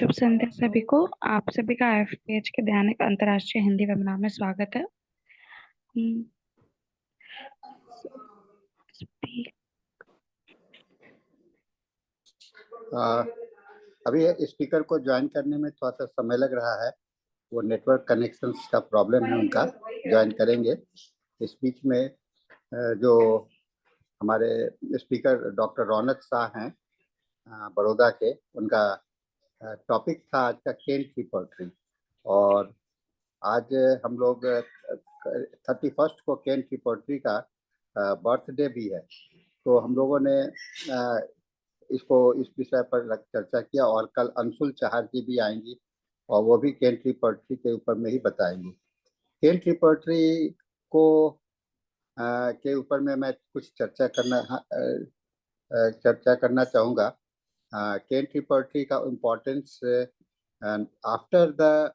शुभ संध्या सभी को। आप सभी का एफपीएच के दैनिक अंतर्राष्ट्रीय हिंदी वेबिनार में स्वागत है। हम्म, speak- आ, अभी स्पीकर को ज्वाइन करने में थोड़ा सा समय लग रहा है। वो नेटवर्क कनेक्शंस का प्रॉब्लम है, उनका ज्वाइन करेंगे। इस बीच में जो हमारे स्पीकर डॉक्टर रौनक शाह हैं बड़ौदा के, उनका टॉपिक था आज का केंट की पोएट्री। और आज हम लोग 31 को केंट की पोएट्री का बर्थडे भी है, तो हम लोगों ने इसको इस विषय पर चर्चा किया। और कल अंशुल चाहर जी भी आएंगी और वो भी केंट की पोएट्री के ऊपर में ही बताएंगी। केंट की पोएट्री को के ऊपर में मैं कुछ चर्चा करना चाहूँगा। केंट की पोएट्री का इम्पोर्टेंस आफ्टर द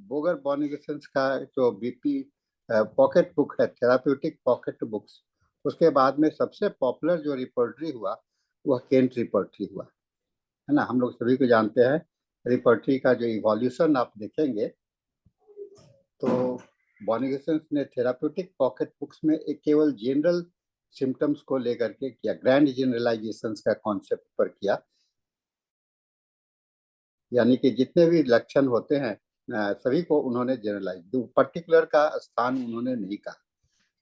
बोगर बॉनिगेशंस का जो बीपी पॉकेट बुक है, थेराप्यूटिक पॉकेट बुक्स, उसके बाद में सबसे पॉपुलर जो रिपोर्टरी हुआ वह केंट रिपोर्टरी हुआ, है ना। हम लोग सभी को जानते हैं रिपोर्टरी का जो इवोल्यूशन आप देखेंगे तो बॉनिगेशंस ने थेराप्यूटिक पॉकेट बुक्स में एक केवल जनरल सिम्टम्स को लेकर के किया, ग्रैंड जनरलाइजेशंस का कॉन्सेप्ट पर किया। यानी कि जितने भी लक्षण होते हैं सभी को उन्होंने जनरलाइज, पर्टिकुलर का स्थान उन्होंने नहीं कहा,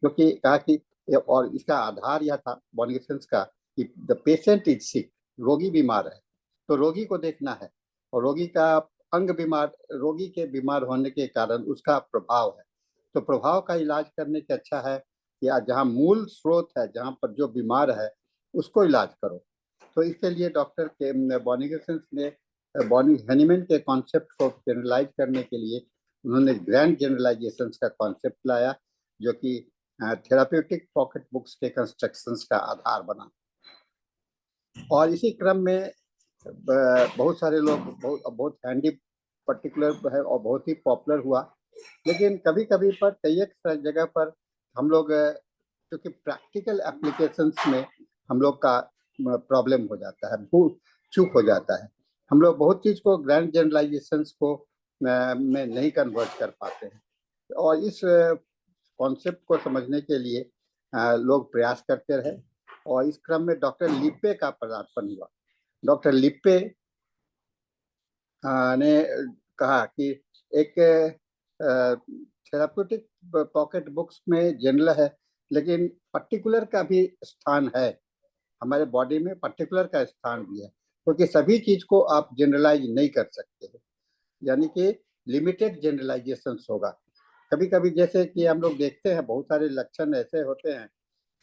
क्योंकि कहा कि और इसका आधार यह था बॉनिगेशंस का कि द पेशेंट इज सिक, रोगी बीमार है तो रोगी को देखना है, और रोगी का अंग बीमार, रोगी के बीमार होने के कारण उसका प्रभाव है, तो प्रभाव का इलाज करने के अच्छा है कि जहाँ मूल स्रोत है, जहाँ पर जो बीमार है उसको इलाज करो। तो इसके लिए डॉक्टर के बॉनिगेशंस ने हनीमैन के कॉन्सेप्ट को जनरलाइज करने के लिए उन्होंने ग्रैंड जनरलाइजेशंस का कॉन्सेप्ट लाया, जो कि थेराप्यूटिक पॉकेट बुक्स के कंस्ट्रक्शंस का आधार बना। और इसी क्रम में बहुत सारे लोग बहुत हैंडी पर्टिकुलर है और बहुत ही पॉपुलर हुआ। लेकिन कभी कभी पर कई एक जगह पर हम लोग क्योंकि प्रैक्टिकल एप्लीकेशंस में हम लोग का प्रॉब्लम हो जाता है, भूल चूक हो जाता है। हम लोग बहुत चीज़ को ग्रैंड जनरलाइजेशंस को में नहीं कन्वर्ट कर पाते हैं, और इस कॉन्सेप्ट को समझने के लिए लोग प्रयास करते रहे। और इस क्रम में डॉक्टर लिप्पे का पदार्पण हुआ। डॉक्टर लिप्पे ने कहा कि एक थेराप्यूटिक पॉकेट बुक्स में जनरल है, लेकिन पर्टिकुलर का भी स्थान है, हमारे बॉडी में पर्टिकुलर का स्थान भी है, क्योंकि सभी चीज को आप जनरलाइज नहीं कर सकते हो, यानी कि लिमिटेड जनरलाइजेशन होगा। कभी कभी जैसे कि हम लोग देखते हैं बहुत सारे लक्षण ऐसे होते हैं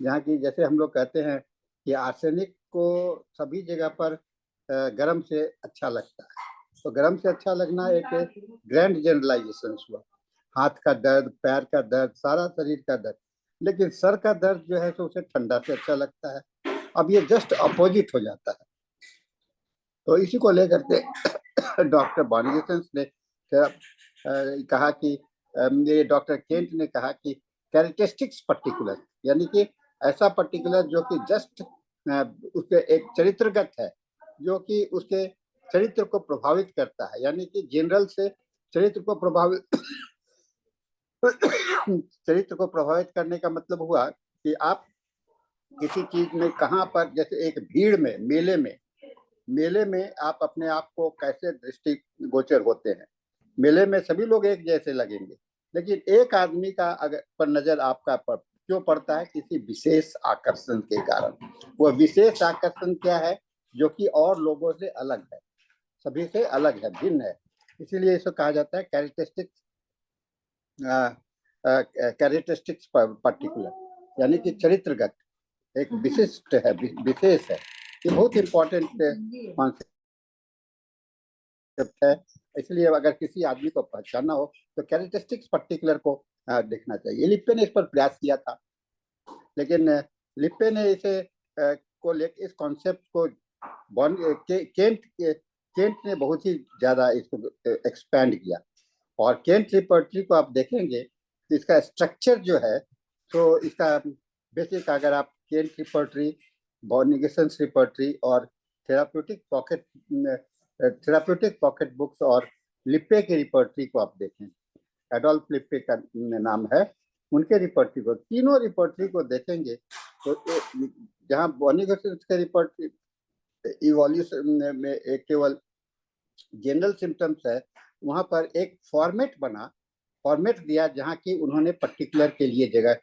जहाँ की, जैसे हम लोग कहते हैं कि आर्सेनिक को सभी जगह पर गर्म से अच्छा लगता है, तो गर्म से अच्छा लगना एक ग्रैंड जनरलाइजेशन हुआ। हाथ का दर्द, पैर का दर्द, सारा शरीर का दर्द, लेकिन सर का दर्द जो है तो उसे ठंडा से अच्छा लगता है। अब ये जस्ट अपोजिट हो जाता है। तो इसी को लेकर के डॉक्टर बॉनिगेशंस ने कहा कि ये डॉक्टर केंट ने कहा कि कैरेक्टरिस्टिक्स पर्टिकुलर, यानी कि ऐसा पर्टिकुलर जो कि जस्ट उसके एक चरित्रगत है, जो कि उसके चरित्र को प्रभावित करता है, यानी कि जनरल से चरित्र को प्रभावित चरित्र को प्रभावित करने का मतलब हुआ कि आप किसी चीज में कहाँ पर, जैसे एक भीड़ में, मेले में आप अपने आप को कैसे दृष्टि गोचर होते हैं। मेले में सभी लोग एक जैसे लगेंगे, लेकिन एक आदमी का अगर पर नजर आपका क्यों पड़ता है, किसी विशेष आकर्षण के कारण। वो विशेष आकर्षण क्या है, जो कि और लोगों से अलग है, सभी से अलग है, भिन्न है। इसीलिए इसको कहा जाता है कैरेक्टरिस्टिक्स पर्टिकुलर, यानी कि चरित्रगत, एक विशिष्ट है, विशेष है। ये बहुत इंपॉर्टेंट कॉन्सेप्ट है। इसलिए अगर किसी आदमी को पहचानना हो तो कैरेक्टरिस्टिक्स पर्टिकुलर को देखना चाहिए। लिप्पे ने इस पर प्रयास किया था, लेकिन लिप्पे ने इसे को लेकर इस कॉन्सेप्ट को केंट ने बहुत ही ज्यादा इसको एक्सपैंड किया। और केंट रिपर्टरी को आप देखेंगे तो इसका स्ट्रक्चर जो है, तो इसका बेसिक, अगर आप केंट रिपर्टरी, बॉनिगेशंस रिपर्टरी और therapeutic pocket therapeutic pocket books और लिप्पे की रिपर्टरी को आप देखें, एडोल्फ लिप्पे का नाम है, उनके रिपर्टरी को, तीनों रिपर्टरी को देखेंगे तो जहाँ बॉनिगोसेंस के रिपर्टरी इवोल्यूशन में एक केवल जनरल सिम्टम्स है, वहां पर एक फॉर्मेट दिया जहाँ की उन्होंने पर्टिकुलर के लिए जगह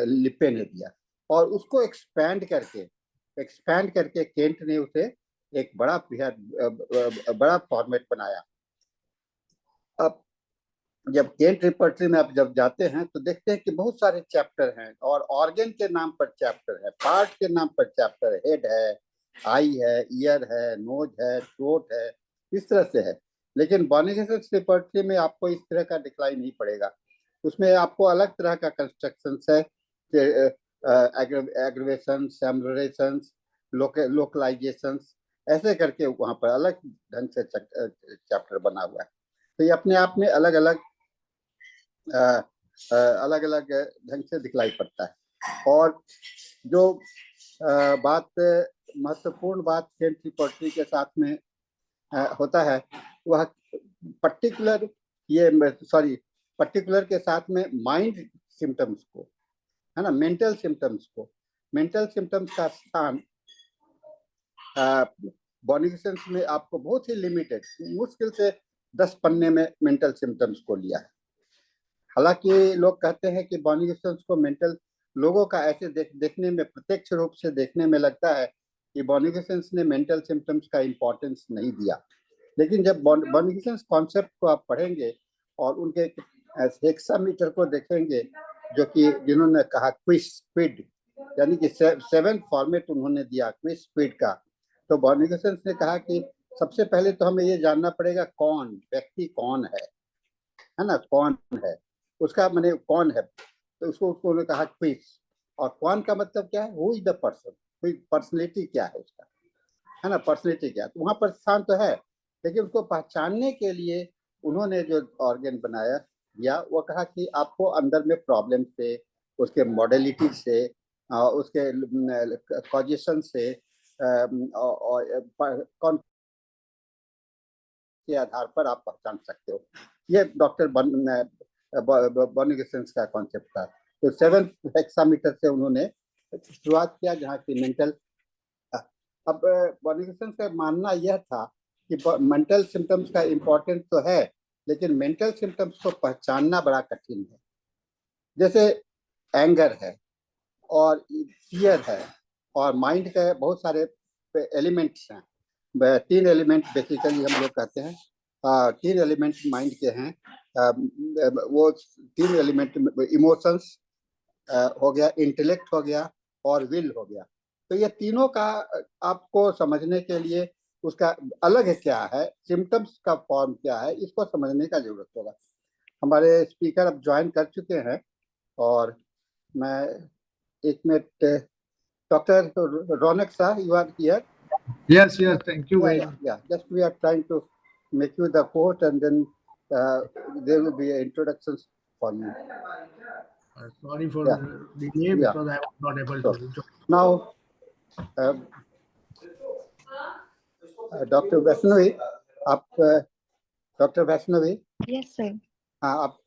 लिप्पे ने दिया, और उसको एक्सपैंड करके केंट ने उसे एक बड़ा फॉर्मेट बनाया। अब जब केंट रिपर्टरी में आप जब जाते हैं तो देखते हैं कि बहुत सारे चैप्टर हैं, और ऑर्गन के नाम पर चैप्टर है, पार्ट के नाम पर चैप्टर है, हेड है, आई है, ईयर है, नोज है, थ्रोट है, इस तरह से है। लेकिन बॉनिगोसेंस रिपर्टरी में आपको इस तरह का दिखलाई नहीं पड़ेगा, उसमें आपको अलग तरह का कंस्ट्रक्शन है, एग्रीवेशन, सेमरेशन, लोकलाइजेशन, ऐसे करके वहां पर अलग ढंग से चैप्टर बना हुआ है। तो ये अपने आप में अलग अलग ढंग से दिखलाई पड़ता है। और जो महत्वपूर्ण बात केंट रिपर्टरी के साथ में होता है, वह पर्टिकुलर के साथ में माइंड सिम्टम्स को, है ना, मेंटल सिम्टम्स का स्थान बॉनिगोसेंस में आपको बहुत ही लिमिटेड, मुश्किल से 10 पन्ने में मेंटल सिम्टम्स को लिया है। हालांकि लोग कहते हैं कि बॉनिगोसेंस को मेंटल, लोगों का ऐसे देखने में, प्रत्यक्ष रूप से देखने में लगता है कि बॉनिगोसेंस ने मेंटल सिम्टम्स का इम्पोर्टेंस नहीं दिया। लेकिन जब बॉनिगोसेंस कॉन्सेप्ट को आप पढ़ेंगे और उनके हेक्सामीटर को देखेंगे, जो कि जिन्होंने कहा क्विड, यानी कि 7 फॉर्मेट उन्होंने दिया क्विड का, तो बॉनिगोसेंस ने कहा कि सबसे पहले तो हमें ये जानना पड़ेगा व्यक्ति कौन है ना, कौन है, उसका मैंने कौन है, तो उसको उन्होंने कहा क्विज। और कौन का मतलब क्या है, who is the person, personality क्या है उसका, है ना, पर्सनैलिटी क्या है। तो वहां पर स्थान तो है, लेकिन उसको पहचानने के लिए उन्होंने जो ऑर्गन बनाया या वो कहा कि आपको अंदर में प्रॉब्लम से, उसके मॉडलिटी से, उसके कॉजेशन से, कौन के आधार पर आप पहचान सकते हो। ये डॉक्टर बॉनिगोसेंस का कॉन्सेप्ट था। तो 7 हेक्सामीटर से उन्होंने शुरुआत किया, जहाँ की मेंटल, अब बॉनिगोसेंस का मानना यह था कि मेंटल सिम्टम्स का इम्पोर्टेंस तो है, लेकिन मेंटल सिम्टम्स को पहचानना बड़ा कठिन है। जैसे एंगर है और फियर है, और माइंड के बहुत सारे एलिमेंट्स हैं, 3 एलिमेंट बेसिकली हम लोग कहते हैं, 3 एलिमेंट माइंड के हैं। वो 3 एलिमेंट इमोशंस हो गया, इंटेलेक्ट हो गया, और विल हो गया। तो ये तीनों का आपको समझने के लिए उसका अलग है क्या है, सिम्टम्स का फॉर्म क्या है, इसको समझने का जरूरत होगा। हमारे स्पीकर अब ज्वाइन कर चुके हैं, और मैं 1 minute, doctor Raunak Shah, you are here? Yes, thank you very much. Just we are trying to make you the quote, and then there will be introductions for you. Sorry for delay because I was not able to. Now, doctor Vaishnavi, आप doctor Vaishnavi, yes sir. हाँ, आप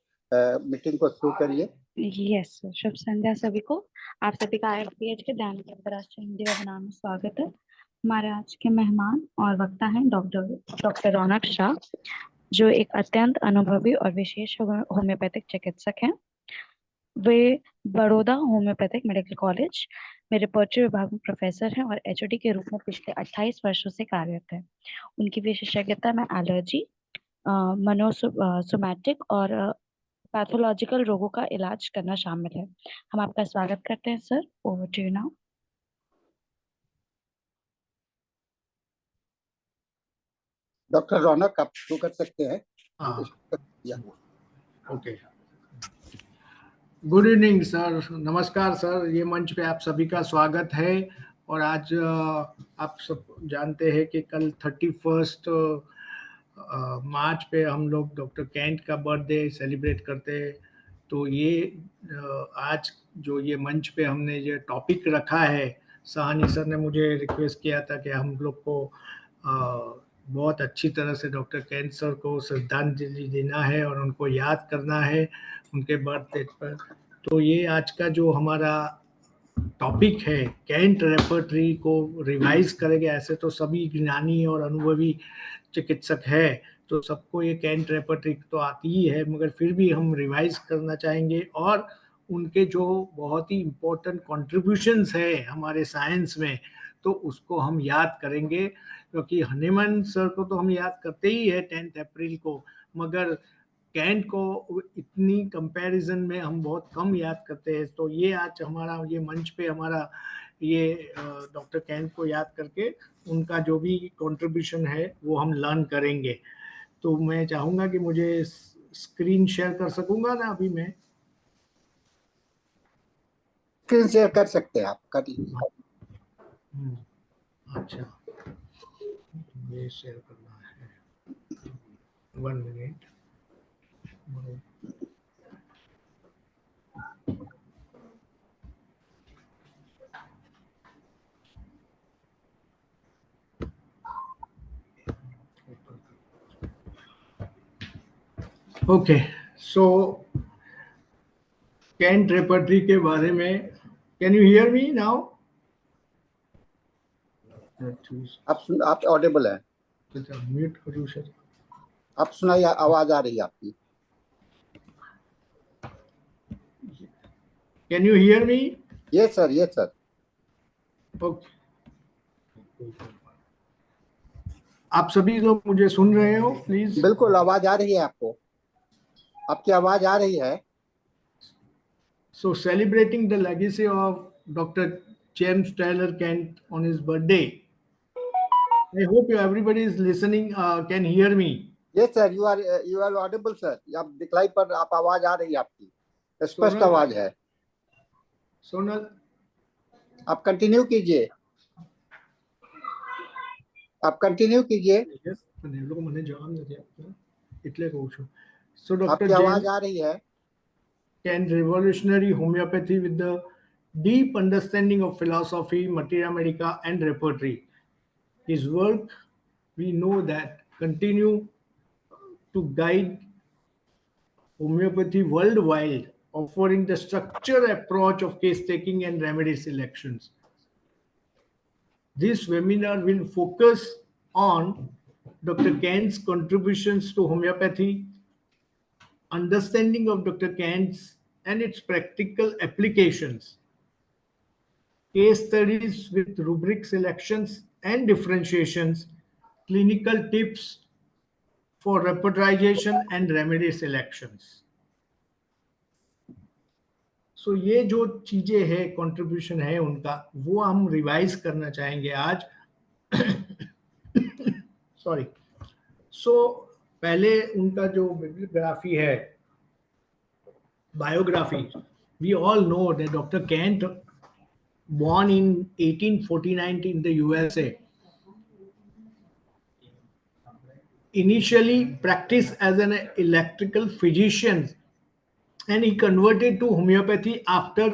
meeting को शुरू करिए। Yes sir. शुभ संध्या सभी को। आप सभी का IFPH के दैनिक अंतर्राष्ट्रीय हिंदी वेबिनार में स्वागत है। हमारे आज के मेहमान और वक्ता हैं डॉक्टर रौनक शाह, जो एक अत्यंत अनुभवी और विशेष होम्योपैथिक चिकित्सक हैं। वे बड़ौदा होम्योपैथिक मेडिकल कॉलेज में रिपर्टरी विभाग में प्रोफेसर हैं और HOD के रूप में पिछले 28 वर्षों से कार्यरत हैं। उनकी विशेषज्ञता में एलर्जी, मनोसोमैटिक और पैथोलॉजिकल रोगों का इलाज करना शामिल है। हम आपका स्वागत करते हैं sir. Over to you now. Doctor Raunak, आप शुरू कर सकते हैं। ओके, गुड इवनिंग सर, नमस्कार सर। ये मंच पे आप सभी का स्वागत है। और आज आप सब जानते हैं कि कल 31 मार्च पे हम लोग डॉक्टर केंट का बर्थडे सेलिब्रेट करते हैं। तो ये आज जो ये मंच पे हमने ये टॉपिक रखा है, सहानी सर ने मुझे रिक्वेस्ट किया था कि हम लोग को बहुत अच्छी तरह से डॉक्टर कैंट सर को श्रद्धांजलि देना है और उनको याद करना है उनके बर्थ डेट पर। तो ये आज का जो हमारा टॉपिक है, कैंट रेपर्टरी को रिवाइज करेंगे। ऐसे तो सभी ज्ञानी और अनुभवी चिकित्सक है, तो सबको ये कैंट रेपर्टरी तो आती ही है, मगर फिर भी हम रिवाइज करना चाहेंगे और उनके जो बहुत ही इम्पोर्टेंट कॉन्ट्रीब्यूशंस है हमारे साइंस में, तो उसको हम याद करेंगे। क्योंकि हनीमैन सर को तो हम याद करते ही है 10 अप्रैल को, मगर कैंट को इतनी कंपैरिजन में हम बहुत कम याद करते हैं। तो ये आज हमारा ये मंच पे हमारा ये डॉक्टर कैंट को याद करके उनका जो भी कंट्रीब्यूशन है वो हम लर्न करेंगे। तो मैं चाहूंगा कि मुझे स्क्रीन शेयर कर सकूंगा ना अभी मैं? स्क्रीन शेयर कर सकते हैं आप, कर लीजिए। अच्छा, ये शेयर करना है, 1 मिनट। ओके, सो कैंट रेपर्टरी के बारे में, can you hear me now? आप ऑडिबल है, म्यूट करूँ सर? आप सुनाइए, आवाज आ रही है आपकी। Can you hear me? Yes sir, yes sir. Okay, आप सभी लोग मुझे सुन रहे हो प्लीज? बिल्कुल आवाज आ रही है आपको, आपकी आवाज आ रही है। So celebrating the legacy of Dr. James Tyler Kent on his birthday. I hope everybody is listening, can hear me. Yes sir, you are audible sir. आप दिखलाई पर आप आवाज आ रही है आपकी, स्पष्ट आवाज है। सोनल, आप कंटिन्यू कीजिए, आप कंटिन्यू कीजिए। So Dr. आपकी आवाज James आ रही है। Kent revolutionary homeopathy with the deep understanding of philosophy, materia medica, and repertory. His work, we know that, continue to guide homeopathy worldwide, offering the structured approach of case taking and remedy selections. This webinar will focus on Dr. Kent's contributions to homeopathy, understanding of Dr. Kent's and its practical applications, case studies with rubric selections and differentiations, clinical tips for repertorization and remedy selections. सो ये जो चीजें है, contribution है उनका, वो हम revise करना चाहेंगे आज। सॉरी। सो पहले उनका जो बिब्लियोग्राफी है, biography, we all know that doctor Kent born in 1849 in the USA, initially practiced as an electrical physician, and he converted to homeopathy after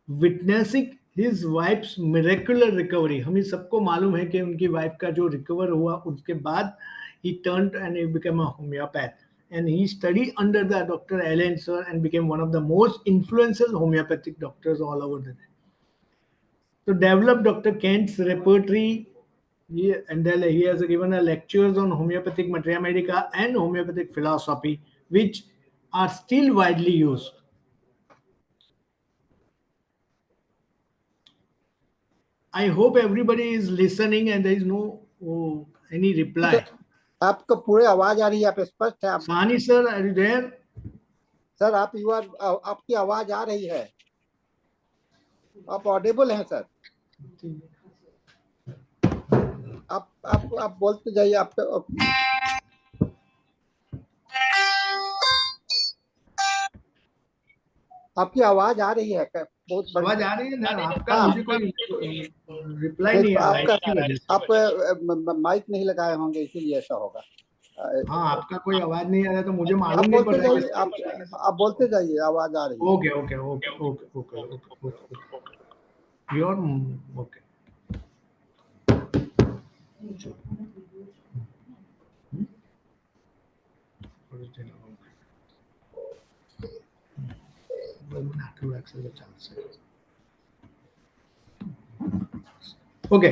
witnessing his wife's miraculous recovery. हमें सबको मालूम है कि उनकी वाइफ का जो recover हुआ उसके बाद he turned and he became a homeopath, and he studied under the Dr. Allen Sir and became one of the most influential homeopathic doctors all over the world. To develop Dr. Kent's repertory, he has given lectures on homeopathic materia medica and homeopathic philosophy, which are still widely used. I hope everybody is listening and there is no any reply. आपको पूरी आवाज आ रही है, आप स्पष्ट है। Sani sir, are you there? Sir आप आपकी आवाज आ रही है, आप ऑडिबल हैं सर। आप बोलते जाइए। आपकी आवाज आ रही है, बहुत आवाज आ रही है ना आपका? मुझे कोई रिप्लाई नहीं आ रहा है। आप माइक नहीं लगाए होंगे, इसीलिए ऐसा होगा। हाँ, आपका कोई आवाज नहीं आ रहा तो मुझे मालूम आप नहीं बोलते पड़ रहा जाइए, आप बोलते जाइए, आवाज आ रही है। Okay okay okay okay okay okay your okay. Okay,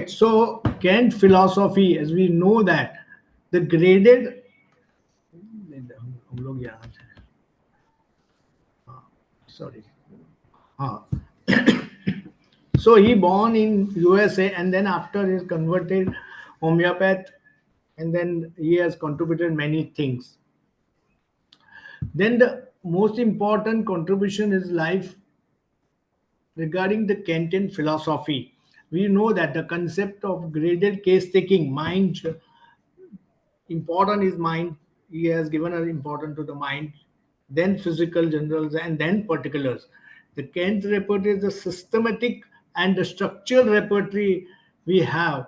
so Kant philosophy, as we know that the graded, हम लोग यहाँ थे, sorry, so he born in USA and then after he converted homeopath and then he has contributed many things. Then the most important contribution is life regarding the Kantian philosophy. We know that the concept of graded case taking, mind, important is mind. He has given an importance to the mind, then physical generals, and then particulars. The Kant repertoire is the systematic and the structural repertoire we have,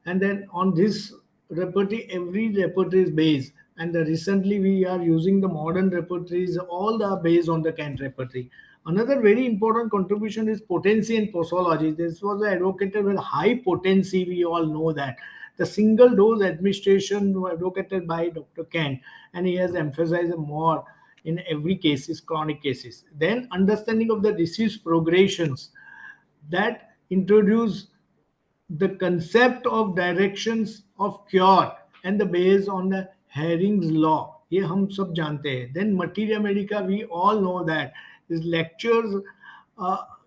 and then on this repertoire, every repertoire is based. And recently we are using the modern repertoires, all are based on the Kant repertoire. Another very important contribution is potency and posology. This was advocated with high potency. We all know that the single dose administration advocated by Dr. Kant, and he has emphasized more in every case is chronic cases. Then understanding of the disease progressions that introduce the concept of directions of cure and the based on the Hering's law. ये हम सब जानते हैं. Then Materia Medica, we all know that his lectures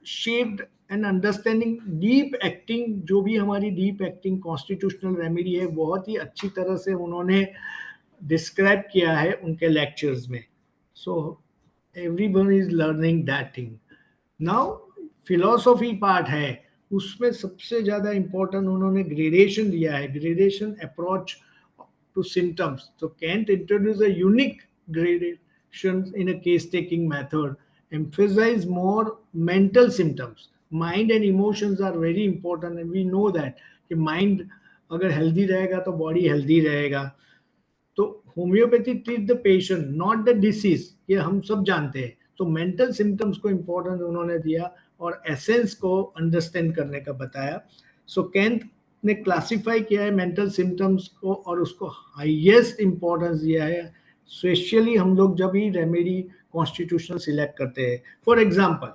shaped and understanding deep acting, जो भी हमारी deep acting constitutional remedy है, बहुत ही अच्छी तरह से उन्होंने describe किया है उनके lectures में. So everyone is learning that thing. Now philosophy part है, उसमें सबसे ज्यादा important उन्होंने gradation दिया है, gradation approach to symptoms. So Kant introduced a unique gradation in a case taking method, emphasize more mental symptoms. Mind and emotions are very important and we know that कि mind अगर healthy रहेगा तो body healthy रहेगा. तो homeopathy treat the patient not the disease, ये हम सब जानते हैं. तो मेंटल सिम्टम्स को इंपॉर्टेंस उन्होंने दिया और एसेंस को अंडरस्टैंड करने का बताया. सो केंट ने क्लासिफाई किया है मेंटल सिम्टम्स को और उसको हाईएस्ट इंपॉर्टेंस दिया है, स्पेशली हम लोग जब ही रेमेडी कॉन्स्टिट्यूशनल सिलेक्ट करते हैं. For example,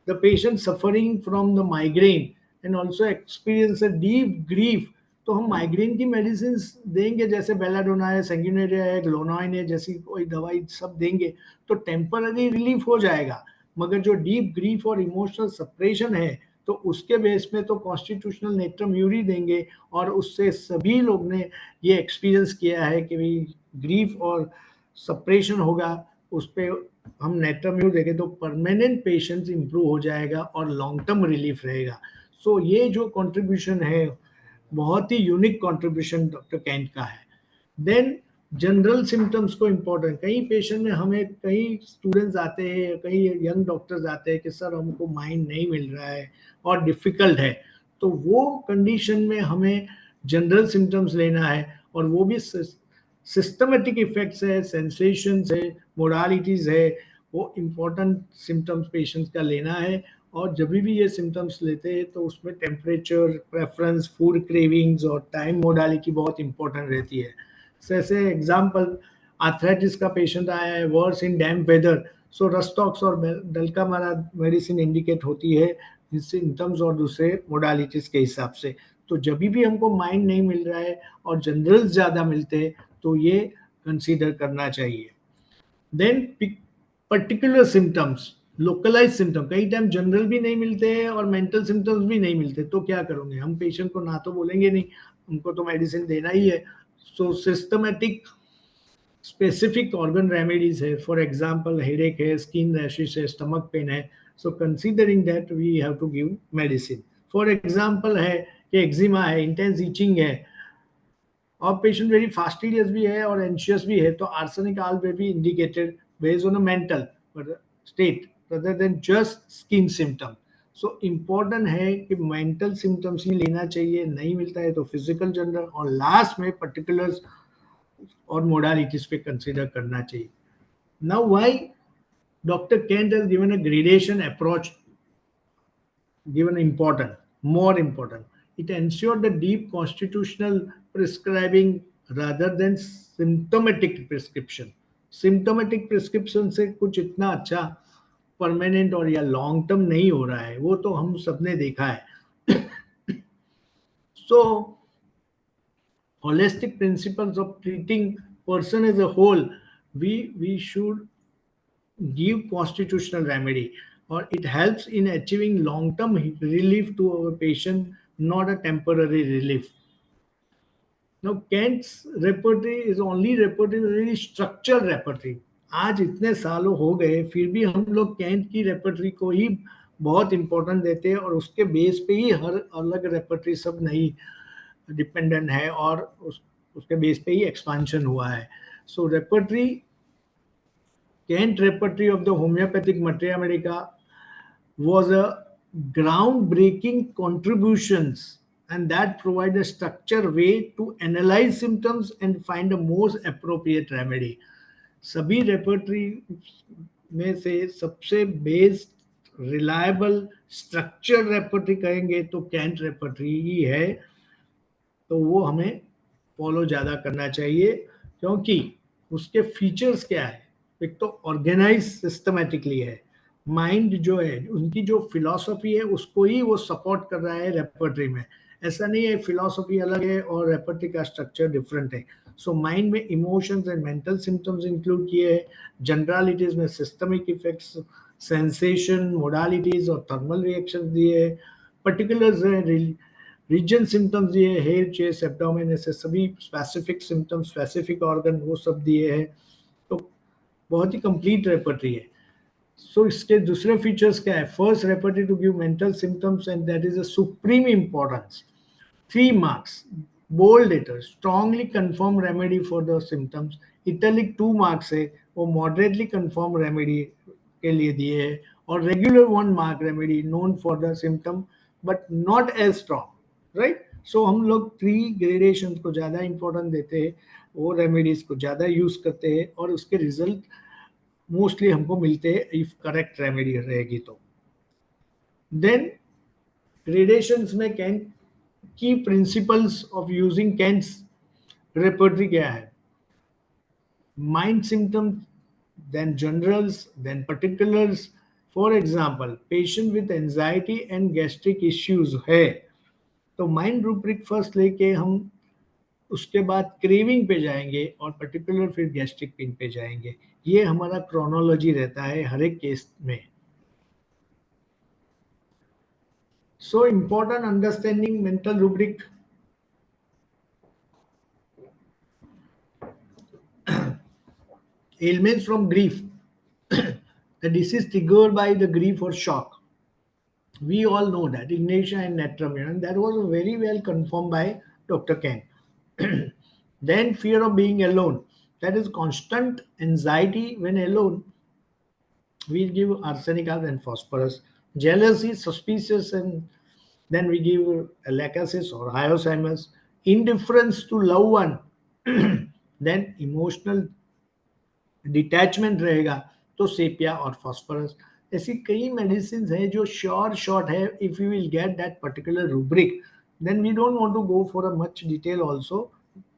the patient suffering from the migraine and also experience a deep grief, तो हम माइग्रेन की मेडिसिन देंगे, जैसे बेलाडोना है, सेंगिनेरिया है, ग्लोनाइन है, जैसी कोई दवाई सब देंगे तो टेम्पररी रिलीफ हो जाएगा. मगर जो डीप ग्रीफ और इमोशनल सप्रेशन है तो उसके बेस में तो कॉन्स्टिट्यूशनल नेट्रम्यूरी देंगे और उससे सभी लोग ने ये एक्सपीरियंस किया है कि भाई ग्रीफ और सप्रेशन होगा, उस पर हम नेट्रम्यूर देंगे तो परमानेंट पेशेंस इंप्रूव हो जाएगा और लॉन्ग टर्म रिलीफ रहेगा. सो ये जो कंट्रीब्यूशन है बहुत ही यूनिक कंट्रीब्यूशन डॉक्टर कैंट का है. देन जनरल सिम्टम्स को इम्पोर्टेंट, कई पेशेंट में हमें कई स्टूडेंट्स आते हैं, कई यंग डॉक्टर्स आते हैं कि सर हमको माइंड नहीं मिल रहा है और डिफिकल्ट है, तो वो कंडीशन में हमें जनरल सिम्टम्स लेना है और वो भी सिस्टमेटिक इफेक्ट्स है, सेंसेशंस है, मोडालिटीज है, वो इम्पोर्टेंट सिम्टम्स पेशेंट्स का लेना है. और जब भी ये सिम्टम्स लेते हैं तो उसमें टेम्परेचर, प्रेफरेंस, फूड क्रेविंग्स और टाइम मोडालिटी बहुत इंपॉर्टेंट रहती है. जैसे एग्जांपल, आर्थराइटिस का पेशेंट आया है, वर्स इन डैम्प वेदर, सो रस्टॉक्स और डल्कामारा मेडिसिन इंडिकेट होती है सिम्टम्स और दूसरे मोडालिटीज के हिसाब से. तो जब भी हमको माइंड नहीं मिल रहा है और जनरल्स ज़्यादा मिलते हैं तो ये कंसीडर करना चाहिए. Then particular symptoms, localize symptom, कई टाइम जनरल भी नहीं मिलते हैं और मेंटल सिम्टम्स भी नहीं मिलते, तो क्या करोगे, हम पेशेंट को ना तो बोलेंगे नहीं, हमको तो मेडिसिन देना ही है. So systematic specific organ remedies है, फॉर एग्जांपल हेडेक है, स्किन रैशेस है, स्टमक पेन है, so considering that we have to give medicine. For example है कि एक्जिमा है, इंटेंस इचिंग है और पेशेंट वेरी फास्टिडियस भी है और एंशियस भी है, तो arsenic all way B indicated based on a mental state rather than just skin symptom. So important है कि mental symptoms ही लेना चाहिए, नहीं मिलता है तो physical general और लास्ट में particulars और modalities पे consider करना चाहिए. Now why Dr. Kent has given a gradation approach, given important, more important. It ensured the deep constitutional prescribing rather than symptomatic prescription. Symptomatic prescription से कुछ इतना अच्छा परमानेंट और या लॉन्ग टर्म नहीं हो रहा है, वो तो हम सबने देखा है. So holistic principles of treating person as a whole, we should give constitutional remedy, or it helps in achieving long term relief to our patient, not a temporary relief. Now Kent's repertory is only repertory, structural repertory. आज इतने सालों हो गए फिर भी हम लोग cantt की रेपर्टरी को ही बहुत इंपॉर्टेंट देते हैं, और उसके बेस पे ही हर अलग रेपर्टरी सब नहीं डिपेंडेंट है, और उसके बेस पे ही एक्सपांशन हुआ है. सो repertory, Kent repertory of the homeopathic materia medica was a groundbreaking contributions, and that provide a structured way to analyze symptoms and find a most appropriate remedy. सभी repertory में से सबसे बेस्ट रिलायबल स्ट्रक्चर रेपर्टरी कहेंगे तो cantt repertory ही है, तो वो हमें फॉलो ज़्यादा करना चाहिए, क्योंकि उसके फीचर्स क्या है. एक तो ऑर्गेनाइज सिस्टमेटिकली है, माइंड जो है उनकी जो फिलॉसफी है उसको ही वो सपोर्ट कर रहा है रेपर्टरी में. ऐसा नहीं है फिलॉसफी अलग है और रेपर्टरी का स्ट्रक्चर डिफरेंट है. सो माइंड में emotions and mental symptoms include किए हैं, जनरलिटीज में सिस्टमिक इफेक्ट्स, सेंसेशन, मोडालिटीज और थर्मल रिएक्शंस दिए, पर्टिकुलर्स हैं, रीजन सिम्टम्स दिए, हेयर, चेस्ट, एब्डोमेन, ऐसे सभी स्पेसिफिक सिम्टम्स, स्पेसिफिक ऑर्गन, वो सब दिए हैं. तो बहुत ही कंप्लीट रेपर्टरी है. सो इसके दूसरे फीचर्स क्या है. First, repertory to give mental symptoms, and that is a supreme importance. 3 marks, bold letter, strongly confirm remedy for the symptoms. Italic 2 marks है, वो मॉडरेटली कंफर्म रेमेडी के लिए दिए है, और regular 1 mark remedy known for the symptom but not as strong. Right. So हम लोग 3 gradation को ज़्यादा इंपॉर्टेंट देते हैं, वो रेमेडीज को ज़्यादा यूज़ करते हैं, और उसके रिजल्ट मोस्टली हमको मिलते हैं इफ करेक्ट रेमेडी रहेगी तो. देन ग्रेडेशंस में कैंट की principles of using Kent's repertory क्या है. Mind symptom, then generals, then particulars. For example, patient with anxiety and gastric issues है तो माइंड रूब्रिक फर्स्ट लेके हम उसके बाद क्रेविंग पे जाएंगे, और पर्टिकुलर फिर गैस्ट्रिक पेन पे जाएंगे. ये हमारा क्रोनोलॉजी रहता है हर एक केस में. So important understanding mental rubric. Ailments from grief. The disease triggered by the grief or shock. We all know that, ignitia and natrum, and that was very well confirmed by Dr. Kent. Then fear of being alone. That is constant anxiety when alone. We give arsenic and phosphorus. Jealousy, suspicious, and then we give lacasis or hyoscyamus. Indifference to loved one. Then emotional detachment रहेगा तो sepia और phosphorus. ऐसी कई medicine है जो sure short है. If you will get that particular rubric, then we don't want to go for a much detail also.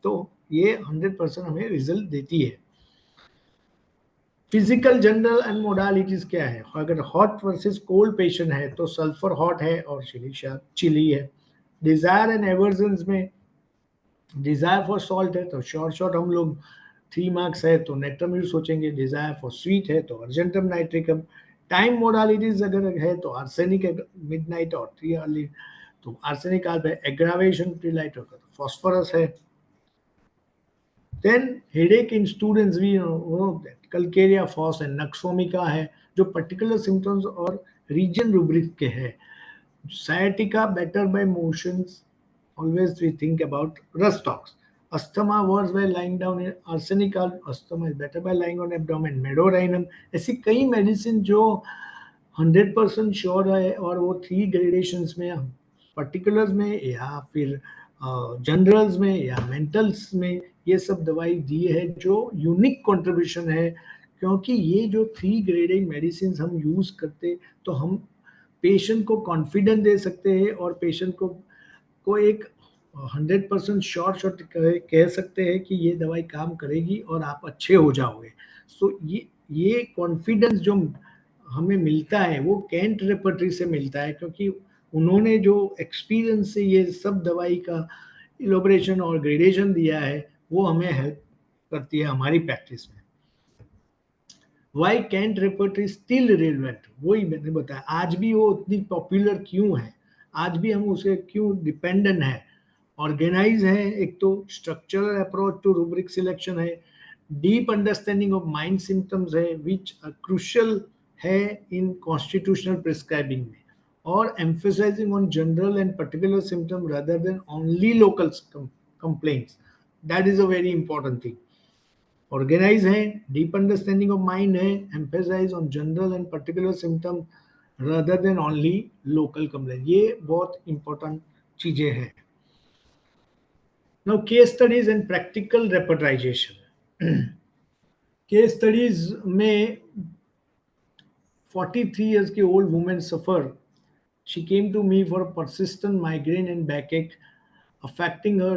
तो ये 100% हमें रिजल्ट देती है. फिजिकल जनरल एंड मोडालिटीज क्या है. अगर हॉट वर्सेस कोल्ड पेशेंट है तो सल्फर हॉट है और चिली है. डिजायर एंड एवर्जन्स में डिजायर फॉर सॉल्ट है तो शॉर्ट हम लोग 3 marks है तो नेट्रम यूज सोचेंगे. डिजायर फॉर स्वीट है तो अर्जेंटम नाइट्रिकम. टाइम मोडालिटीज अगर है तो आर्सेनिक मिडनाइट और 3 अर्ली तो आर्सेनिक है. एग्रावेशन प्रीलाइट होगा तो फॉस्फोरस है. Then headache in students we know that calcarea phos and nux vomica है जो पर्टिकुलर सिम्टम्स और रीजन रूब्रिक के है. Sciatica better by motions, always we think about Rustox. Asthma worse by lying down in arsenic. Asthma is better by lying on abdomen. Medorinum. ऐसी कई medicine जो 100% sure है, और वो 3 ग्रेडेशंस में, पर्टिकुलर्स में या फिर जनरल्स में या मेंटल्स में, ये सब दवाई दी है जो यूनिक कंट्रीब्यूशन है. क्योंकि ये जो 3 ग्रेडिंग मेडिसिन हम यूज करते तो हम पेशेंट को कॉन्फिडेंस दे सकते हैं, और पेशेंट को एक 100% श्योर कह सकते हैं कि ये दवाई काम करेगी और आप अच्छे हो जाओगे। सो ये कॉन्फिडेंस जो हमें मिलता है वो कैंट रेपर्टरी से मिलता है, क्योंकि उन्होंने जो एक्सपीरियंस से ये सब दवाई का इलोबरेशन और ग्रेडेशन दिया है वो हमें हेल्प करती है हमारी प्रैक्टिस में। Why can't repertory still relevant, वही मैंने बताया, आज भी वो उतनी पॉपुलर क्यों है, आज भी हम उसे क्यों डिपेंडेंट है। ऑर्गेनाइज है, एक तो structural approach to rubric selection है, deep understanding of mind symptoms है विच क्रूशियल है इन कॉन्स्टिट्यूशनल प्रिस्क्राइबिंग में, और emphasizing on general and particular symptom rather than only local complaints, that is a very important thing. Organize है, deep understanding of mind है, emphasize on general and particular symptom rather than only local complaint, ये बहुत important चीजें हैं। Now case studies and practical रेपर्टाइजेशन। Case studies में 43 years की old woman suffer. She came to me for a persistent migraine and backache affecting her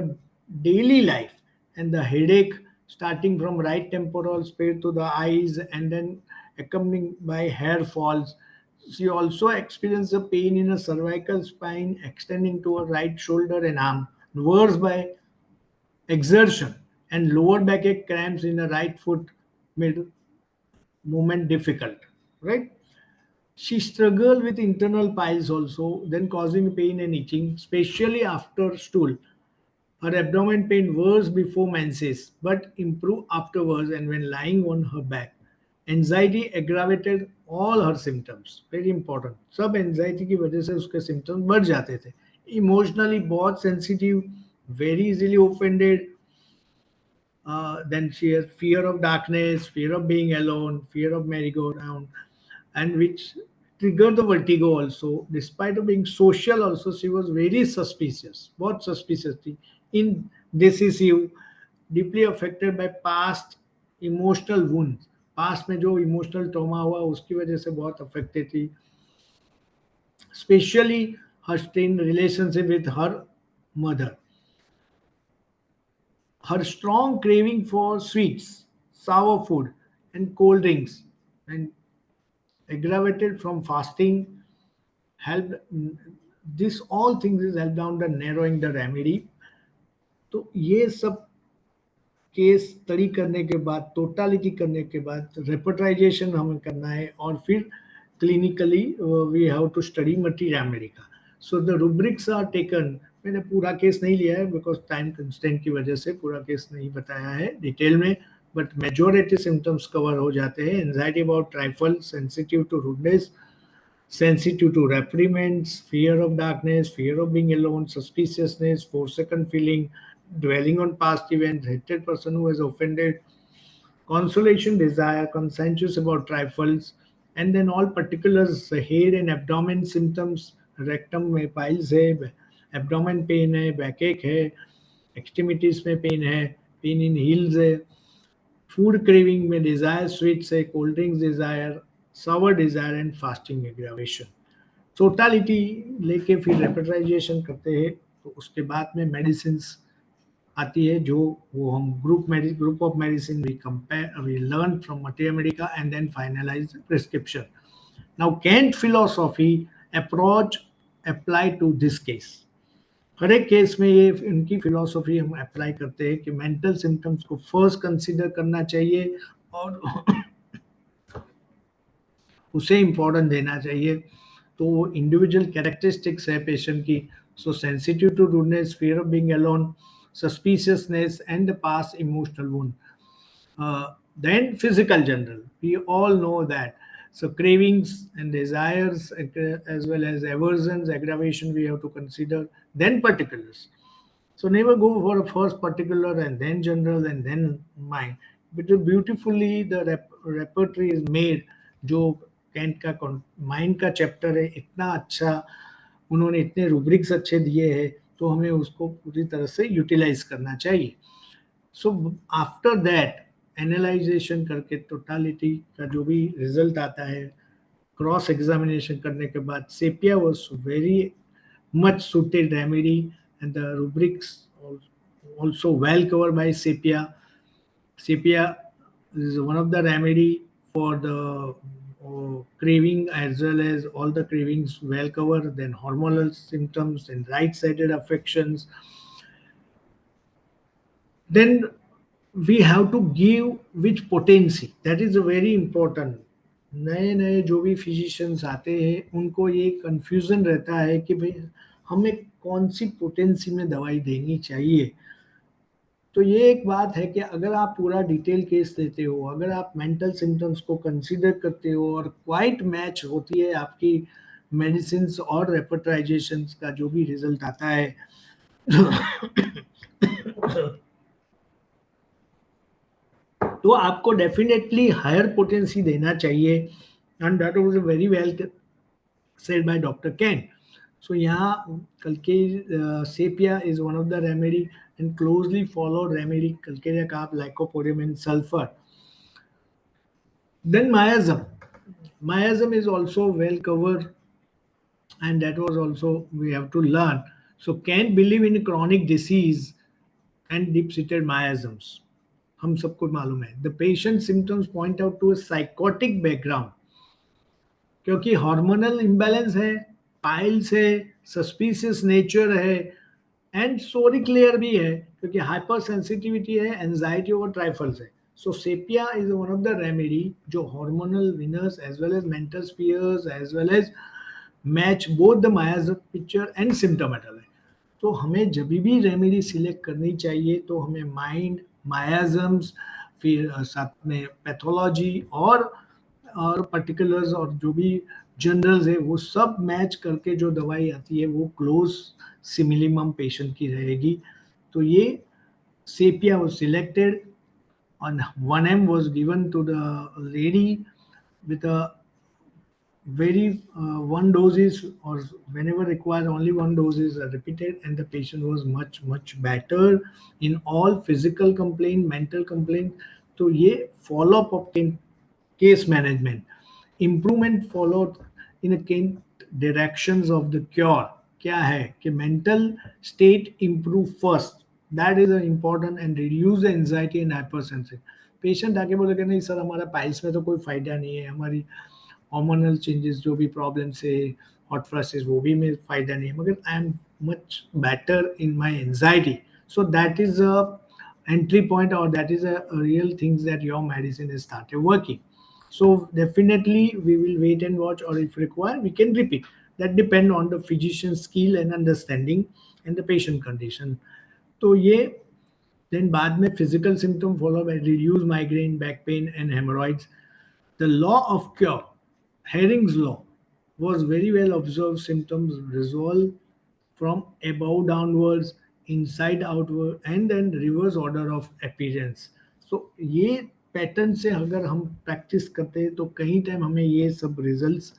daily life, and the headache starting from right temporal spread to the eyes and then accompanied by hair falls. She also experienced a pain in her cervical spine extending to her right shoulder and arm, worse by exertion, and lower backache cramps in her right foot made movement difficult. Right? She struggled with internal piles also, then causing pain and itching, especially after stool. Her abdomen pain worse before menses, but improved afterwards and when lying on her back. Anxiety aggravated all her symptoms. Very important. सब anxiety की वजह से उसके symptoms बढ़ जाते थे. Emotionally बहुत sensitive, very easily offended. Then she has fear of darkness, fear of being alone, fear of merry-go-round, and which triggered the vertigo also. Despite of being social also, she was very suspicious, बहुत suspicious थी, indecisive, deeply affected by past emotional wounds. Past में जो emotional trauma हुआ उसकी वजह से बहुत affected थी, specially her strained relationship with her mother. Her strong craving for sweets, sour food, and cold drinks, and aggravated from fasting, helped. This all things is helped down the narrowing the remedy. तो ये सब case study करने के बाद, totality करने के बाद रेपर्टाइजेशन हमें करना है, और फिर clinically we have to study materia medica. So the rubrics are taken. मैंने पूरा केस नहीं लिया है बिकॉज टाइम कंस्टेंट की वजह से पूरा केस नहीं बताया है डिटेल में, बट मेजोरिटी सिम्टम्स कवर हो जाते हैं. Anxiety about trifle, sensitive to rudeness, sensitive to reprimands, fear of darkness, fear of being alone, suspiciousness, forsaken feeling, dwelling on past events, hated person who has offended, consolation desire, conscientious about trifles, and then all particulars, head and abdomen symptoms, rectum में piles है, abdomen pain है, backache है, extremities में pain है, pain in heels है, food craving में desire sweets है, cold drinks desire, sour desire and fasting aggravation. Totality लेके फिर रेपर्टाइजेशन करते हैं, तो उसके बाद में मेडिसिन आती है जो वो हम group of medicine we learn from materia medica and then finalize prescription. Now Kent philosophy approach apply to this case. हर एक केस में ये इनकी फिलोसॉफी हम अप्लाई करते हैं कि मेंटल सिम्टम्स को फर्स्ट कंसीडर करना चाहिए और उसे इम्पोर्टेंस देना चाहिए. तो इंडिविजुअल कैरेक्टरिस्टिक्स है पेशेंट की. So sensitive to rudeness, fear of being alone, suspiciousness and the past emotional wound. Then physical general, we all know that. So cravings and desires as well as aversions, aggravation we have to consider. Then particulars. So never go for a first particular and then general and then mind. But beautifully the repertory is made. जो cantt का mind का chapter है, इतना अच्छा उन्होंने, इतने rubrics अच्छे दिए हैं, तो हमें उसको पूरी तरह से यूटिलाइज करना चाहिए. सो आफ्टर दैट एनालाइजेशन करके टोटालिटी का जो भी रिजल्ट आता है, क्रॉस एग्जामिनेशन करने के बाद, sepia was very much suited remedy and the rubrics also well covered by Sepia. Sepia is one of the remedy for the craving, as well as all the cravings well covered, then hormonal symptoms and right-sided affections. Then we have to give which potency, that is very important. नए नए जो भी physicians आते हैं उनको ये confusion रहता है कि भाई हमें कौन सी पोटेंसी में दवाई देनी चाहिए. तो ये एक बात है कि अगर आप पूरा डिटेल केस लेते हो, अगर आप मेंटल सिम्टम्स को कंसीडर करते हो और क्वाइट मैच होती है आपकी मेडिसिन और रेपर्टाइजेशन का जो भी रिजल्ट आता है, तो आपको डेफिनेटली हायर पोटेंसी देना चाहिए. And that was very well said by Dr. Ken. So यहाँ Sepia is one of the remedy, and closely followed remedy calcarea carb, lycopodium and sulfur. Then miasm. Miasm is also well covered, and that was also we have to learn. So can't believe in chronic disease and deep-seated miasms. हम सबको मालूम है. The patient symptoms point out to a psychotic background. क्योंकि hormonal imbalance है, piles है, suspicious nature है, and psora clear भी है क्योंकि हाइपर सेंसिटिविटी है, एंजाइटी ओवर ट्राइफल्स है. So sepia is one of the remedy जो hormonal winners as well as mental spheres as well as match both the miasm picture and symptomatal है. तो हमें जब भी रेमेडी सिलेक्ट करनी चाहिए तो हमें माइंड, मायाजम्स, फिर साथ में पैथोलॉजी और पर्टिकुलर्स और जो भी जनरल्स है वो सब मैच करके जो दवाई आती है वो क्लोज सिमिलिमम पेशेंट की रहेगी. तो ये sepia was selected and 1M was given to the lady with a very one doses, or whenever required only one dose is repeated, and the patient was much better in all physical complaint, mental complaint. तो ये follow up of case management, improvement followed in a directions of the cure. क्या है कि mental state improve first, that is important, and reduce the anxiety and hypersensitivity. Patient आके बोले कि नहीं sir हमारा पाइल्स में तो कोई फायदा नहीं है, हमारी हार्मोनल चेंजेस जो भी प्रॉब्लम्स है, हॉट फ्लैशेस, वो भी में फायदा नहीं है, मगर I am much better in my anxiety. So that is a entry point, or that is a real things that your medicine has started working. So definitely we will wait and watch, or if required we can repeat. That depend on the physician's skill and understanding and the patient condition. तो ये then बाद में physical symptom followed by reduced migraine, back pain and hemorrhoids. The law of cure, Hering's law, was very well observed. Symptoms resolve from above downwards, inside outward, and then reverse order of appearance. So ये pattern से अगर हम practice करते हैं तो कहीं time हमें ये सब रिजल्ट्स